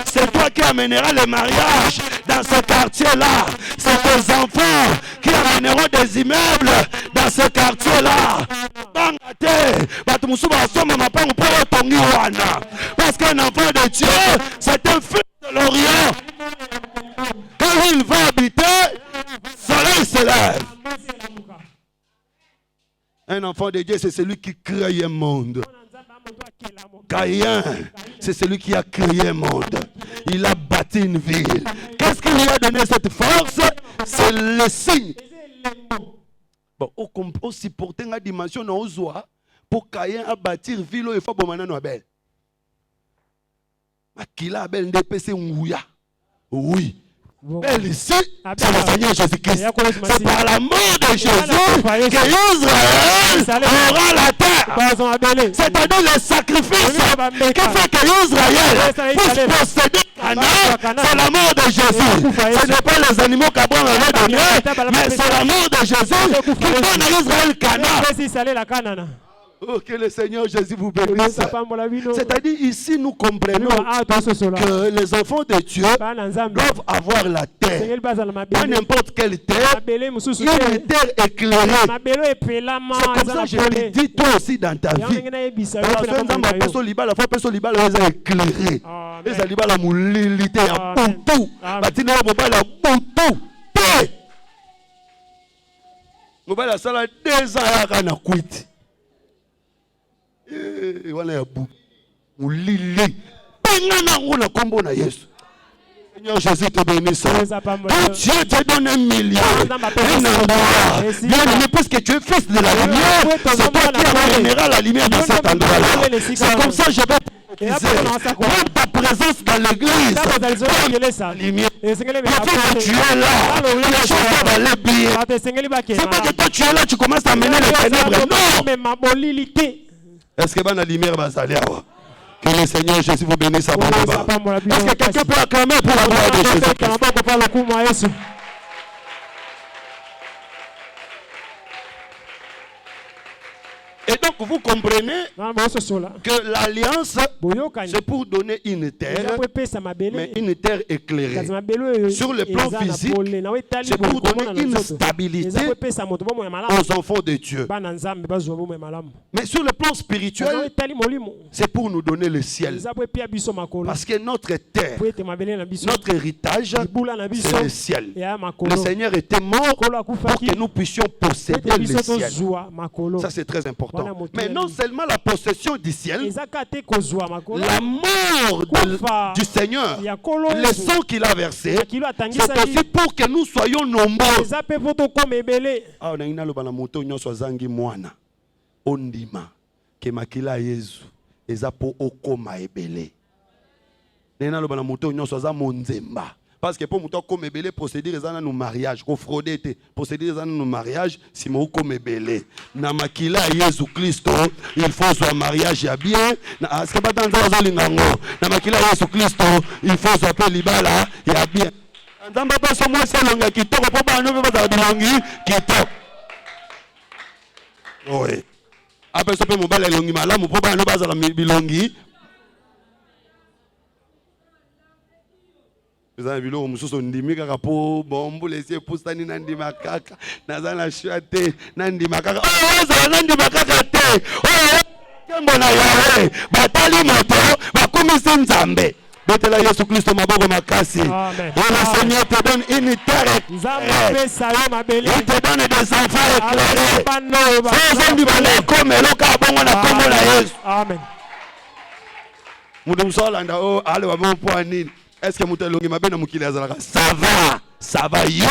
c'est toi qui amèneras le mariage dans ce quartier-là. C'est tes enfants qui amèneront des immeubles dans ce quartier-là. Parce qu'un enfant de Dieu, c'est un fils de l'Orient. Quand il va habiter, le soleil se lève. Un enfant de Dieu, c'est celui qui crée un monde. Caïn, c'est celui qui a créé un monde. Il a bâti une ville. Qu'est-ce qui lui a donné cette force? C'est le signe. Bon, aussi porter une dimension dans Ozoa, pour Caïn a bâtir ville, il faut que Abel. Qu'il a Abel ndépé Ouya. Oui. Elle ici, c'est le Seigneur Jésus-Christ. C'est par la mort de Jésus que Israël aura la terre. C'est-à-dire le sacrifice qui fait que Israël puisse posséder Canaan, c'est la mort de Jésus. Ce n'est pas les animaux qu'Abraham avait donnés, mais c'est la mort de Jésus qui donne à Israël Canaan. Oh, que le Seigneur Jésus vous bénisse. C'est-à-dire ici nous comprenons que les enfants de Dieu doivent avoir la terre. Pas n'importe quelle terre. Il y a une terre éclairée. C'est comme ça que je te dis toi aussi dans ta vie. Seigneur Jésus te bénisse. Quand Dieu te donne 1 million, un endroit, bien aimé, puisque tu es fils de la lumière, c'est toi qui amèneras la lumière dans cet endroit-là. C'est comme ça que je vais même ta présence dans l'église, la lumière. Il faut que tu es là, les choses doivent aller bien. C'est pas que toi tu es là, tu commences à amener les ténèbres. Non. Est-ce que la lumière va s'aller? Que le Seigneur Jésus vous bénisse à bon débat. Est-ce que quelqu'un peut acclamer pour la gloire de Jésus? Et donc vous comprenez que l'alliance, c'est pour donner une terre, mais une terre éclairée. Sur le plan physique, c'est pour donner une stabilité aux enfants de Dieu. Mais sur le plan spirituel, c'est pour nous donner le ciel. Parce que notre terre, notre héritage, c'est le ciel. Le Seigneur était mort pour que nous puissions posséder le ciel. Ça c'est très important. Mais non seulement la possession du ciel, la mort du Seigneur, le sang qu'il a versé, c'est aussi pour que nous soyons nombreux. Ah, on a une loba na moto nyonso zangi mwana ondima ke makila Yesu eza po okoma ebele. Nena loba na moto nyonso za monzemba Parce que pour nous, comme belé, procéder dans nos mariages, qu'on fraude, procéder dans nos mariages, si nous comme belé. Namakila Jésus Christ, il faut soit mariage ya bien. Est-ce que pas dans un lingango? Namakila Jésus Christ, il faut soit peu libala ya bien. Dans ma passe moi c'est longa qui toko pour pas nous pas dans longi qui toko. Oui. Après ça peut mon bal longi malamu pour pas nous pas dans bilongi. Vous avez vu le mususu ndimi kaka po bombo laisser postani nandi makaka nazana chate nandi makaka oh ça nandi makaka te oh kembo na yawe batali moto bakumisi nzambe betela Yesu Kristo maboko makasi et le Seigneur te donne une terre il te donne des enfants éclairés c'est ndi bale comme loka bongo na kombo la Yesu amen mudu msolanda oh ale wa bon point nini. Est-ce que mutelongi mabena mukili azalaka ça va yo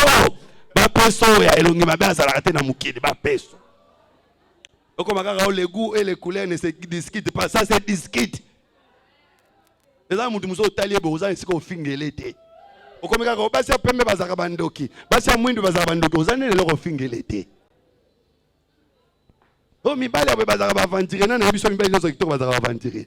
ba peso ya elongi mabena azalaka te na mukili ba peso okomaka le goût et les couleurs ne se discutent pas ça c'est discute eza mutu muso talier boza nsiko fingele te okomaka ko basi pembe bazaka bandoki basi mwindu bazaka bandoki ozane le ko fingele te o mibali abo bazaka ba aventurer na biso mibali zo kitoko bazaka ba aventurer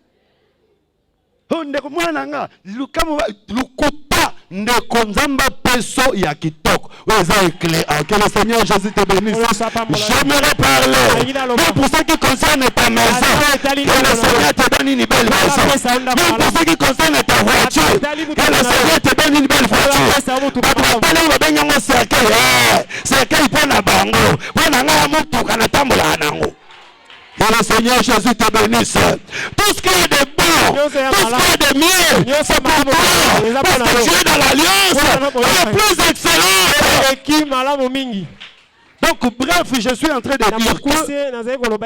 ndeko mwana nga lukamu lukuta ndeko nzamba peso ya kitoko eza éclair que le Seigneur Jésus te bénisse. J'aimerais parler pour ce qui concerne ta maison que le Seigneur te donne une belle maison. Même pour ce qui concerne ta voiture que le Seigneur te donne une belle voiture. Batala ba benyango cercueil pona bango pona nga mutuka na tambola nango. Que le Seigneur Jésus te bénisse. Tout ce qui est de bon, tout ce qui est de mieux, c'est pour toi. Parce que tu es dans l'alliance la plus excellente. Donc, bref, je suis en train de dire que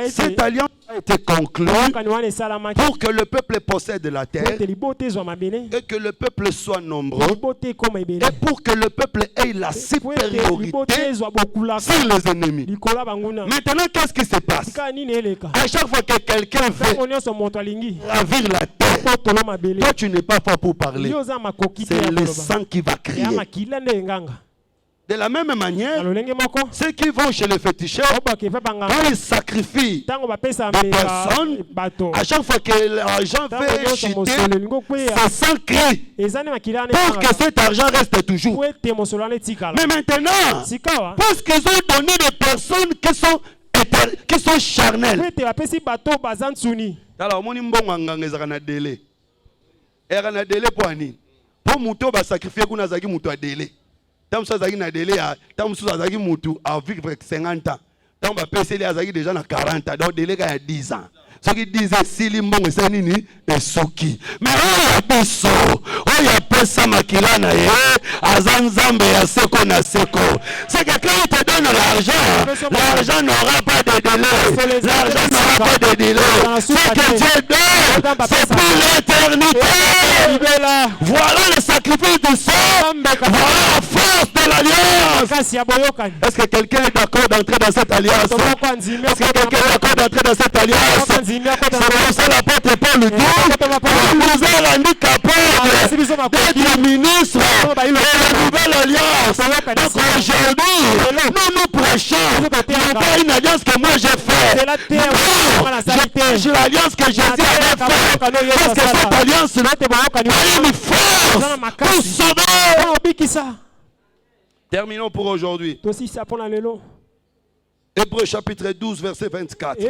cette alliance a été conclue pour que le peuple possède la terre et que le peuple soit nombreux et pour que le peuple ait la supériorité sur les ennemis. Maintenant, qu'est-ce qui se passe? À chaque fois que quelqu'un veut ravir la terre, toi tu n'es pas fort pour parler. C'est le sang qui va crier. De la même manière, ceux qui vont chez les féticheurs, quand ils sacrifient des personnes, à chaque fois que l'argent fait chuter, c'est sans cri pour que cet argent reste toujours. Mais maintenant, parce qu'ils ont donné des personnes qui sont charnelles. Alors, mon imbonga ezaka na délai. Era na délai pour ani. Pour muto ba sacrifier kuna zaki muto a délai. Tant que ça na délai tant que ça zaki mutu à vivre 50 ans. Tant ba PCL azaki déjà na 40 ans. Donc délai ka 10 ans. Ce qui disent sili mbongo ça nini esoki. Mais oya biso, oya pesa makila na ye, azanzambe ya seko na seko. C'est que quand il te donne l'argent n'aura pas de délai. L'argent n'aura pas de délai. Ce que Dieu donne, c'est pour l'éternité. Voilà le sacrifice du sang. Voilà la force de l'alliance. Est-ce que quelqu'un est d'accord d'entrer dans cette alliance? Est-ce que quelqu'un est d'accord d'entrer dans cette alliance? C'est pour ça l'apôtre Paul dit, il nous a rendu capables d'être ministres de la nouvelle alliance. Donc aujourd'hui, nous prêchons, non pas une alliance que moi j'ai faite. Non, j'ai l'alliance que Jésus avait faite. Parce que cette alliance a une force pour sauver. Terminons pour aujourd'hui. Hébreux chapitre 12, verset 24. Nous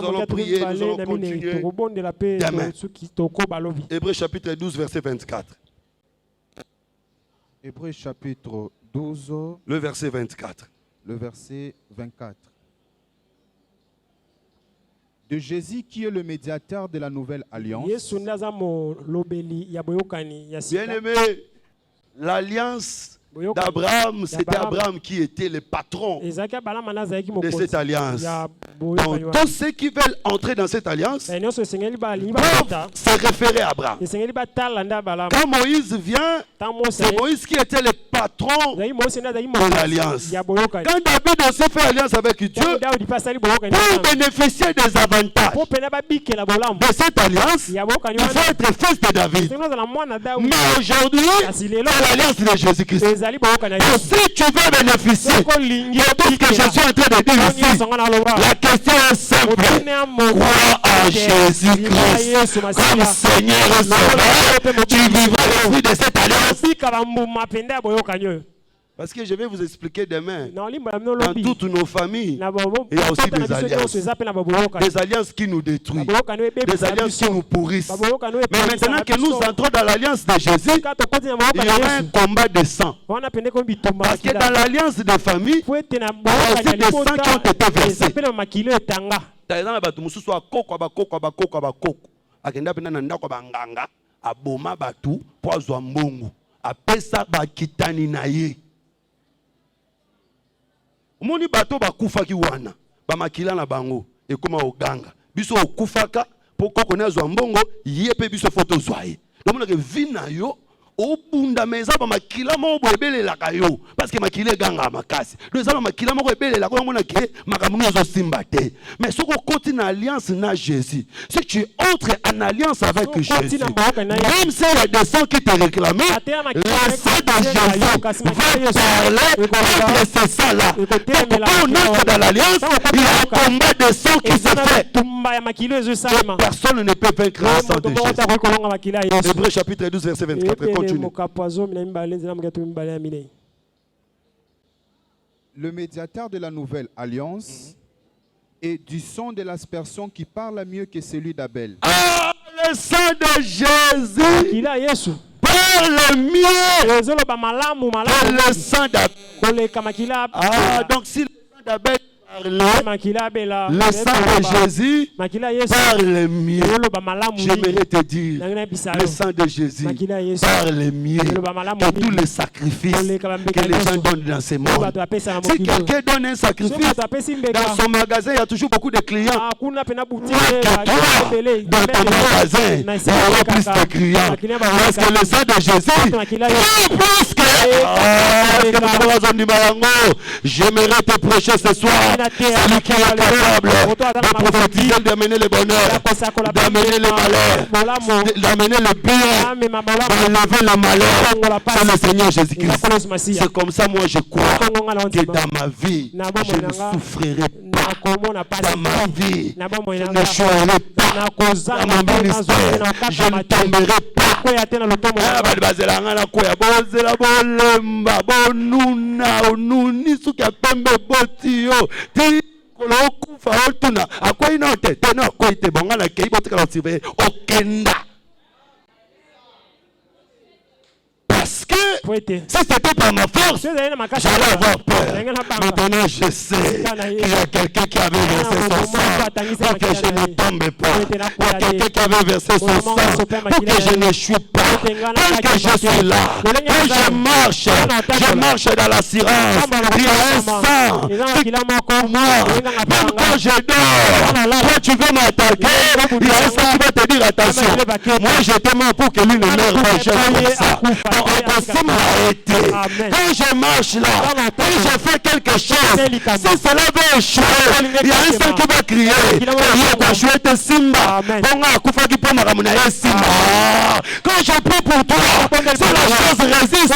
allons prier, nous allons continuer demain. Hébreux chapitre 12, verset 24. Hébreux chapitre 12, le verset 24. Le verset 24. De Jésus qui est le médiateur de la nouvelle alliance. Bien-aimé, l'alliance d'Abraham, c'était Abraham qui était le patron de cette alliance. Donc, tous ceux qui veulent entrer dans cette alliance peuvent se référer à Abraham. Quand Moïse vient, c'est Moïse qui était le patron de l'alliance. Quand David aussi fait alliance avec Dieu, pour bénéficier des avantages de cette alliance, il faut être fils de David. Mais aujourd'hui, c'est l'alliance de Jésus-Christ. Et si tu veux bénéficier de tout ce que je suis en train de dire ici, la question est simple. Crois en Jésus-Christ comme Seigneur et Sauveur. Tu vivras le fruit de cette alliance. Parce que je vais vous expliquer demain, dans toutes nos familles, il y a aussi des alliances. Des alliances qui nous détruisent, des alliances qui nous pourrissent. Mais maintenant que nous entrons dans l'alliance de Jésus, il y aura un combat de sang. Parce que dans l'alliance de famille, il y a aussi des sangs qui ont été versés. Par exemple, akenda pena na ndako banganga aboma batu po azwa mbongo apesa bakitani na ye omoni bato bakufaki wana bamakila na bango ekoma oganga biso okufaka po koko na azwa mbongo ye pe biso foto zwaye domona ke vina yo obunda meza ba makila mo boebele la kayo parce que makila ganga makasi donc ça makila mo boebele la ko ngona ke makamu zo simba te mais soko continue alliance na Jésus si tu entres en alliance avec Jésus même si il y a des gens qui te réclament la sang de Jésus va parler contre ces ça là donc quand on entre dans l'alliance il y a un combat de sang qui se fait personne ne peut vaincre le sang de Jésus. Hébreux chapitre 12 verset 24 continue. Le médiateur de la nouvelle alliance et du sang de l'aspersion qui parle mieux que celui d'Abel. Ah, le sang de Jésus parle mieux que le sang d'Abel. Ah, donc si le sang d'Abel le sang de Jésus parle mieux. J'aimerais te dire, le sang de Jésus parle mieux que tous les sacrifices que les gens donnent dans ce monde. Si quelqu'un donne un sacrifice, dans son magasin, il y a toujours beaucoup de clients. Que toi, dans ton magasin, il y aura plus de clients. Parce que le sang de Jésus, plus que... J'aimerais te prêcher ce soir. Celui qui est capable de prophétiser, d'amener le bonheur, d'amener le malheur, d'amener le bien, d'enlever le malheur, c'est le Seigneur Jésus-Christ. C'est comme ça, moi, je crois que dans ma vie, je ne souffrirai pas. Dans ma vie, je ne chouerai pas. Dans mon ministère, je ne tomberai pas. Parce que si c'était par ma force, j'allais avoir peur. Maintenant, je sais qu'il y a quelqu'un qui avait versé son sang pour que je ne tombe pas. Il y a quelqu'un qui avait versé son sang pour que je n'échoue pas. Tant que je suis là, quand je marche dans l'assurance. Il y a un sang qui pour moi. Même quand je dors, quand tu veux m'attaquer, il y a un sang qui va te dire attention. Moi, j'étais mort pour que lui ne meure pas. Je fais ça. Impossible m'arrêter. Quand je marche là, quand je fais quelque chose, si cela veut échouer, il y a un seul qui va crier. Je vais te simba. Quand je prie pour toi, si la chose résiste,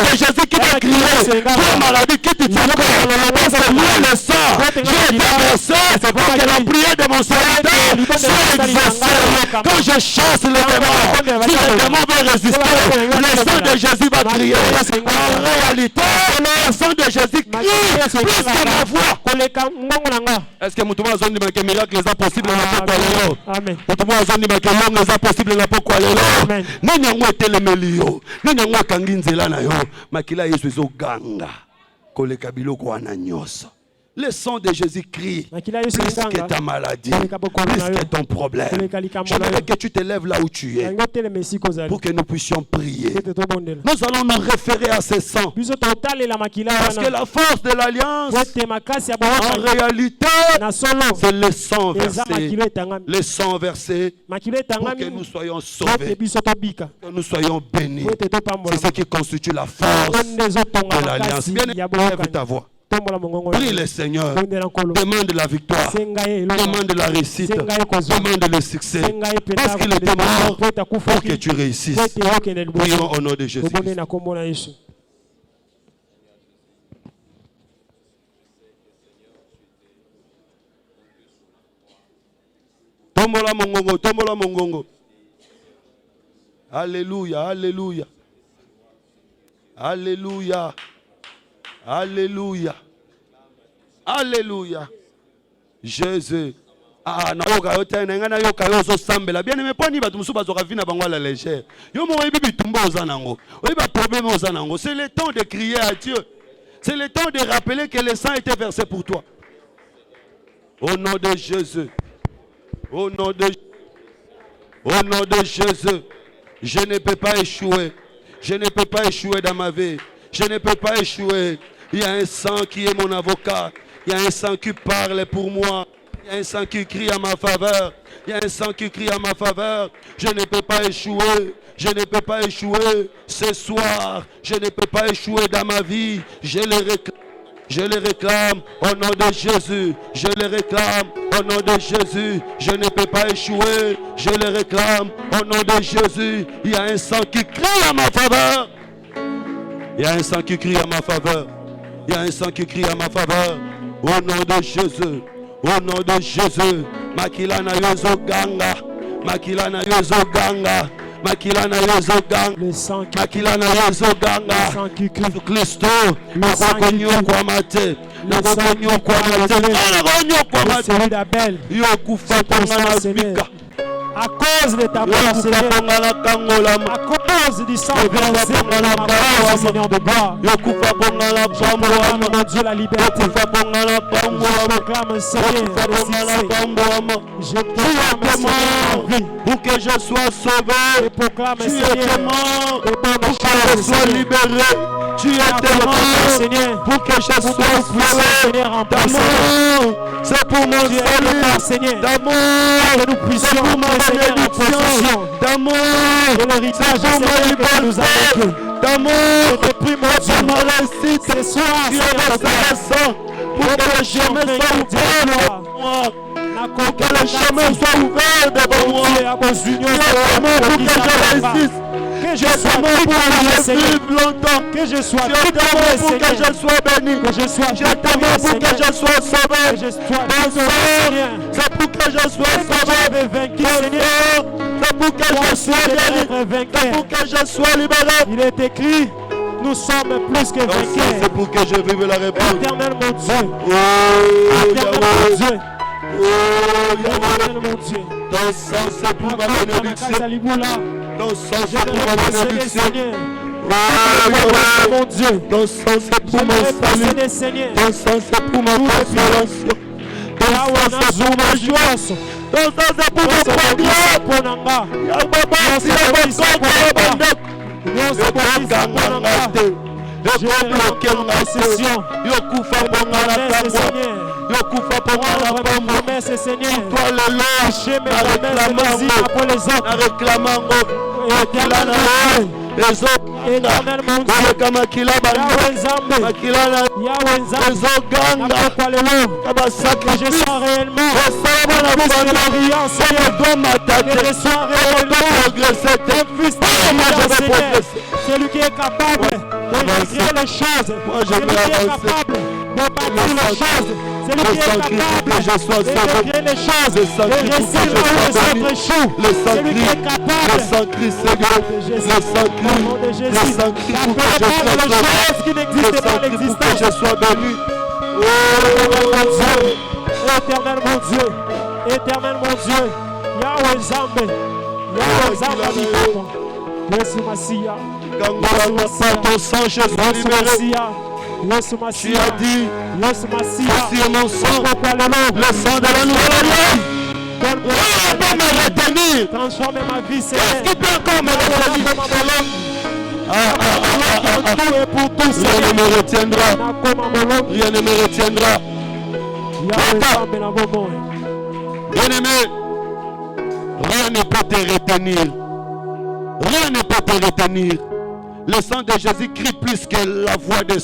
c'est Jésus qui va crier. Toi, maladie qui te tient encore. Parce que moi, le sang, j'ai été versé pour que la prière de mon serviteur soit exaucée. Quand je chasse le démon, si le démon veut résister, le sang de Jésus va crier. En réalité, le sang de Jésus crie plus que ma voix. Est-ce que Moutouma a dit que miracle est possible dans la Lelo? Moutouma a dit que long est possible dans la Lelo? Nani yango etelemeli yo? Nani yango akangi nzela na yo? Makila Yesu ezoganga koleka biloko wana nyonso. Le sang de Jésus crie plus que ta maladie, plus que ton problème. J'aimerais que tu te lèves là où tu es pour que nous puissions prier. Nous allons nous référer à ce sang. Parce que la force de l'alliance, en réalité, c'est le sang versé pour que nous soyons sauvés, que nous soyons bénis. C'est ce qui constitue la force de l'alliance. Bien, lève ta voix. Prie le Seigneur, demande la victoire, demande la réussite, demande le succès, parce qu'il était mort pour que tu réussisses. Prions au nom de Jésus. Tombola mongongo, tombola mongongo. Alléluia, alléluia. Alléluia. Alléluia. Alléluia. Jésus. Ah, naoka yote nengana yoka yoso sambela. Bien aimé poni batu musu bazoka vina bango la légère. Yo mo yebi bitumba ozanango. Oyiba problème ozanango. C'est le temps de crier à Dieu. C'est le temps de rappeler que le sang était versé pour toi. Au nom de Jésus. Au nom de Jésus. Je ne peux pas échouer. Je ne peux pas échouer dans ma vie. Je ne peux pas échouer. Il y a un sang qui est mon avocat. Il y a un sang qui parle pour moi. Il y a un sang qui crie à ma faveur. Il y a un sang qui crie à ma faveur. Je ne peux pas échouer. Je ne peux pas échouer ce soir. Je ne peux pas échouer dans ma vie. Je le réclame. Je le réclame au nom de Jésus. Je le réclame au nom de Jésus. Je ne peux pas échouer. Je le réclame au nom de Jésus. Il y a un sang qui crie à ma faveur. Il y a un sang qui crie à ma faveur. Il y a un sang qui crie à ma faveur. Au nom de Jésus. Au nom de Jésus. Makilana yozo ganga. Makilana yozo ganga. Makilana yozo ganga. Makilana yozo ganga. Kristo. Nakonyo kwa mate. Nakonyo kwa mate. Nakonyo kwa mate. Yokufa pangana spika. À cause de ta mort, Seigneur, à cause du sang versé par la mort, Seigneur de gloire, je proclame, mon Dieu, la liberté. Je proclame, Seigneur, je proclame, Seigneur, la vie. Pour que je sois sauvé, je proclame, Seigneur, mort, pour que je sois libéré. Tu étais mort, Seigneur, pour que je sois sauvé. D'amour, c'est pour mon salut. D'amour, que nous puissions d'amour, l'héritage que nous avons. D'amour, depuis mon Dieu, ma réussite, ce soir, Seigneur, pour que le chemin soit ouvert devant moi. Pour que le chemin soit ouvert devant moi. Pour que je réussisse. Que je sois mort pour vivre longtemps. Que je sois mort pour que je sois béni. Que je sois mort pour que je sois sauvé. Que je sois Seigneur. C'est pour que je sois sauvé. Vaincu, Seigneur. C'est pour que je sois guéri. C'est pour que je sois libéré. Il est écrit. Nous sommes plus que vainqueurs. C'est pour que je vive la réponse. Éternel mon Dieu. Éternel mon Dieu. Éternel mon Dieu. Ton sang c'est pour ma bénédiction. Ton sang c'est pour ma bénédiction. Mon Dieu. Ton sang c'est pour mon salut. Ton sang c'est pour ma consolation. Ton sang c'est pour ma joie. Ton sang c'est pour mon progrès. Je bloque ma session. Yokufa pour la promesse, Seigneur. Toi le lâcher mes promesses pour les autres. Réclamant les autres. Éternel mon Dieu. Que je sois réellement. Celui qui est capable de créer les choses. Celui qui est capable de bâtir les choses. Celui qui est capable de créer les choses. De réussir là où les autres échouent. Celui qui est capable. Le sang-Christ, Seigneur. Le sang-Christ. Le sang-Christ pour que je sois béni. Qui n'existe pas l'existence. Pour que je sois béni. Éternel mon Dieu. Éternel mon Dieu. Yahweh Zambé. Yahweh Zambé. Yesu Masia. Par ton sang, je suis libéré. Tu as dit, ceci est mon sang, le sang de la nouvelle alliance. Oh, peut me retenir. Transformer ma vie, Seigneur. Qu'est-ce qui peut encore me retenir? Rien ne me retiendra. Rien ne me retiendra. Bien-aimé, rien ne peut te retenir. Rien ne peut te retenir. Le sang de Jésus crie plus que la voix de...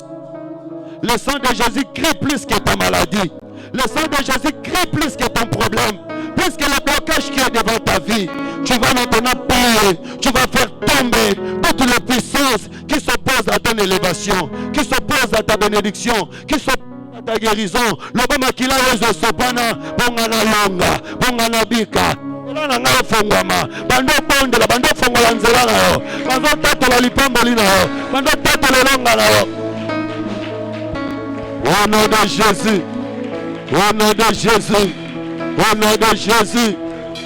Le sang de Jésus crie plus que ta maladie. Le sang de Jésus crie plus que ton problème. Plus que le blocage qui est devant ta vie. Tu vas maintenant prier. Tu vas faire tomber toutes les puissances qui s'opposent à ton élévation, qui s'opposent à ta bénédiction, qui s'opposent à ta guérison. L'obama qui l'a rezo sopana, bongana longa, bongana bika. Nanga fongama, bando bonde la bando fongola nzela na yo. Bando tato la lipamboli na yo. Bando tato le longa na yo. Au nom de Jésus. Au nom de Jésus. Au nom de Jésus.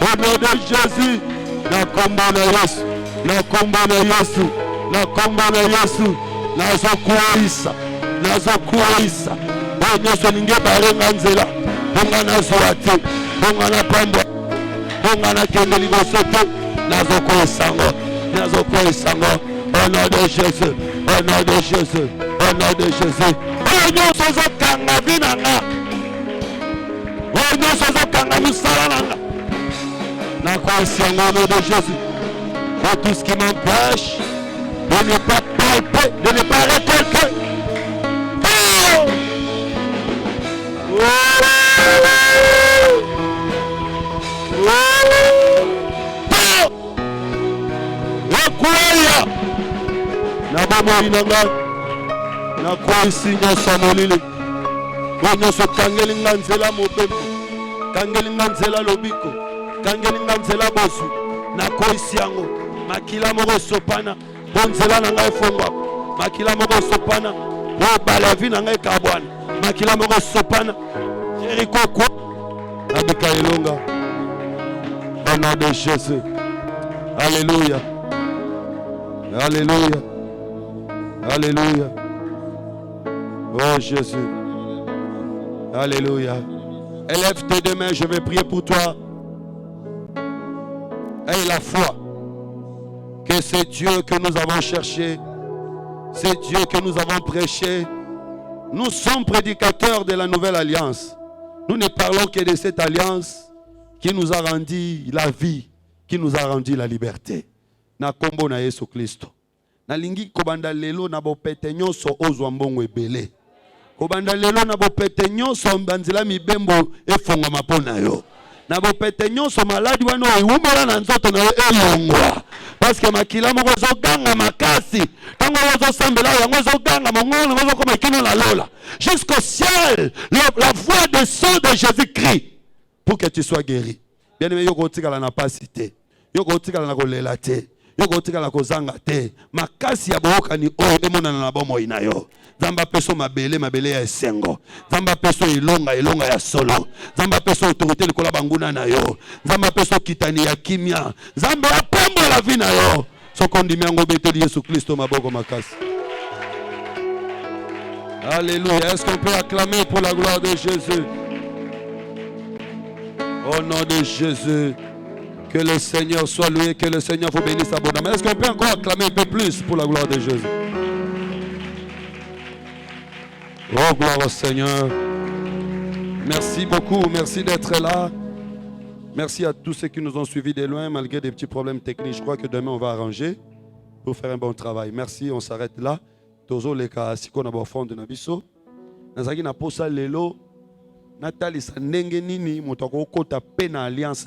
Au nom de Jésus. Na kombo na Yesu. Na kombo na Yesu. Na kombo na Yesu. Nazo kuisa. Nazo kuisa. Bonyoso ninge barenga nzela. Bonga na zoate. Bonga na pamba. Bonga na kende liboso te. Nazo kuisango. Nazo kuisango. Au nom de Jésus. Au nom de Jésus. Au nom de Jésus. Bonyoso zo kanga vinanga. Bonyoso zo kanga musala nanga. Na kuisango au nom de Jésus. Pour tout ce qui m'empêche de ne pas palper, de ne pas récolter. Oh! Oh! Oh! Nakuya na mama inanga na kwisi nyoso molile bonyoso kangeli nganzela mobembo kangeli nganzela lobiko kangeli nganzela bosu na kwisi yango makila moko sopana bonzela na ngai fongwa makila moko sopana o balavi na ngai kabwana makila moko sopana Jericho kwa abika elonga au nom de Jésus. Alléluia. Alléluia. Alléluia. Oh Jésus. Alléluia. Élève tes deux mains, je vais prier pour toi. Aie la foi que c'est Dieu que nous avons cherché, c'est Dieu que nous avons prêché. Nous sommes prédicateurs de la nouvelle alliance. Nous ne parlons que de cette alliance qui nous a rendu la vie, qui nous a rendu la liberté. Na kombo na Yesu Kristo. Na lingi kobanda lelo na bopete nyonso ozwa mbongo ebele. Kobanda lelo na bopete nyonso mbanzila mibembo efonga mapona yo. Na bopete nyonso maladi wano eumela na nzoto na elongwa. Parce que makila moko zoganga makasi. Tango ozo sambela yango zoganga mongono ozo koma kino la lola. Jusqu'au ciel, la voix de sang de Jésus-Christ pour que tu sois guéri. Bien aimé, yoko tika na pasité. Yoko tika na kolela te. Yoko tika na kozanga te. Makasi ya boka ni o emona na bomo inayo. Zamba peso mabele ya esengo. Zamba peso ilonga ya solo. Zamba peso autorité likola banguna na yo. Zamba peso kitani ya kimia. Zamba ya pembo la vie na yo. Sokondi miango beteli Yesu Kristo maboko makasi. Alléluia. Est-ce qu'on peut acclamer pour la gloire de Jésus? Au nom de Jésus, que le Seigneur soit loué, que le Seigneur vous bénisse abondamment. Est-ce qu'on peut encore acclamer un peu plus pour la gloire de Jésus? Oh, gloire au Seigneur. Merci beaucoup, merci d'être là. Merci à tous ceux qui nous ont suivis de loin, malgré des petits problèmes techniques. Je crois que demain, on va arranger pour faire un bon travail. Merci, on s'arrête là. Tozo leka siko na bofond de nabiso. Nazaki na posa lelo. Nathalie sa ndenge nini motoko kota pe na alliance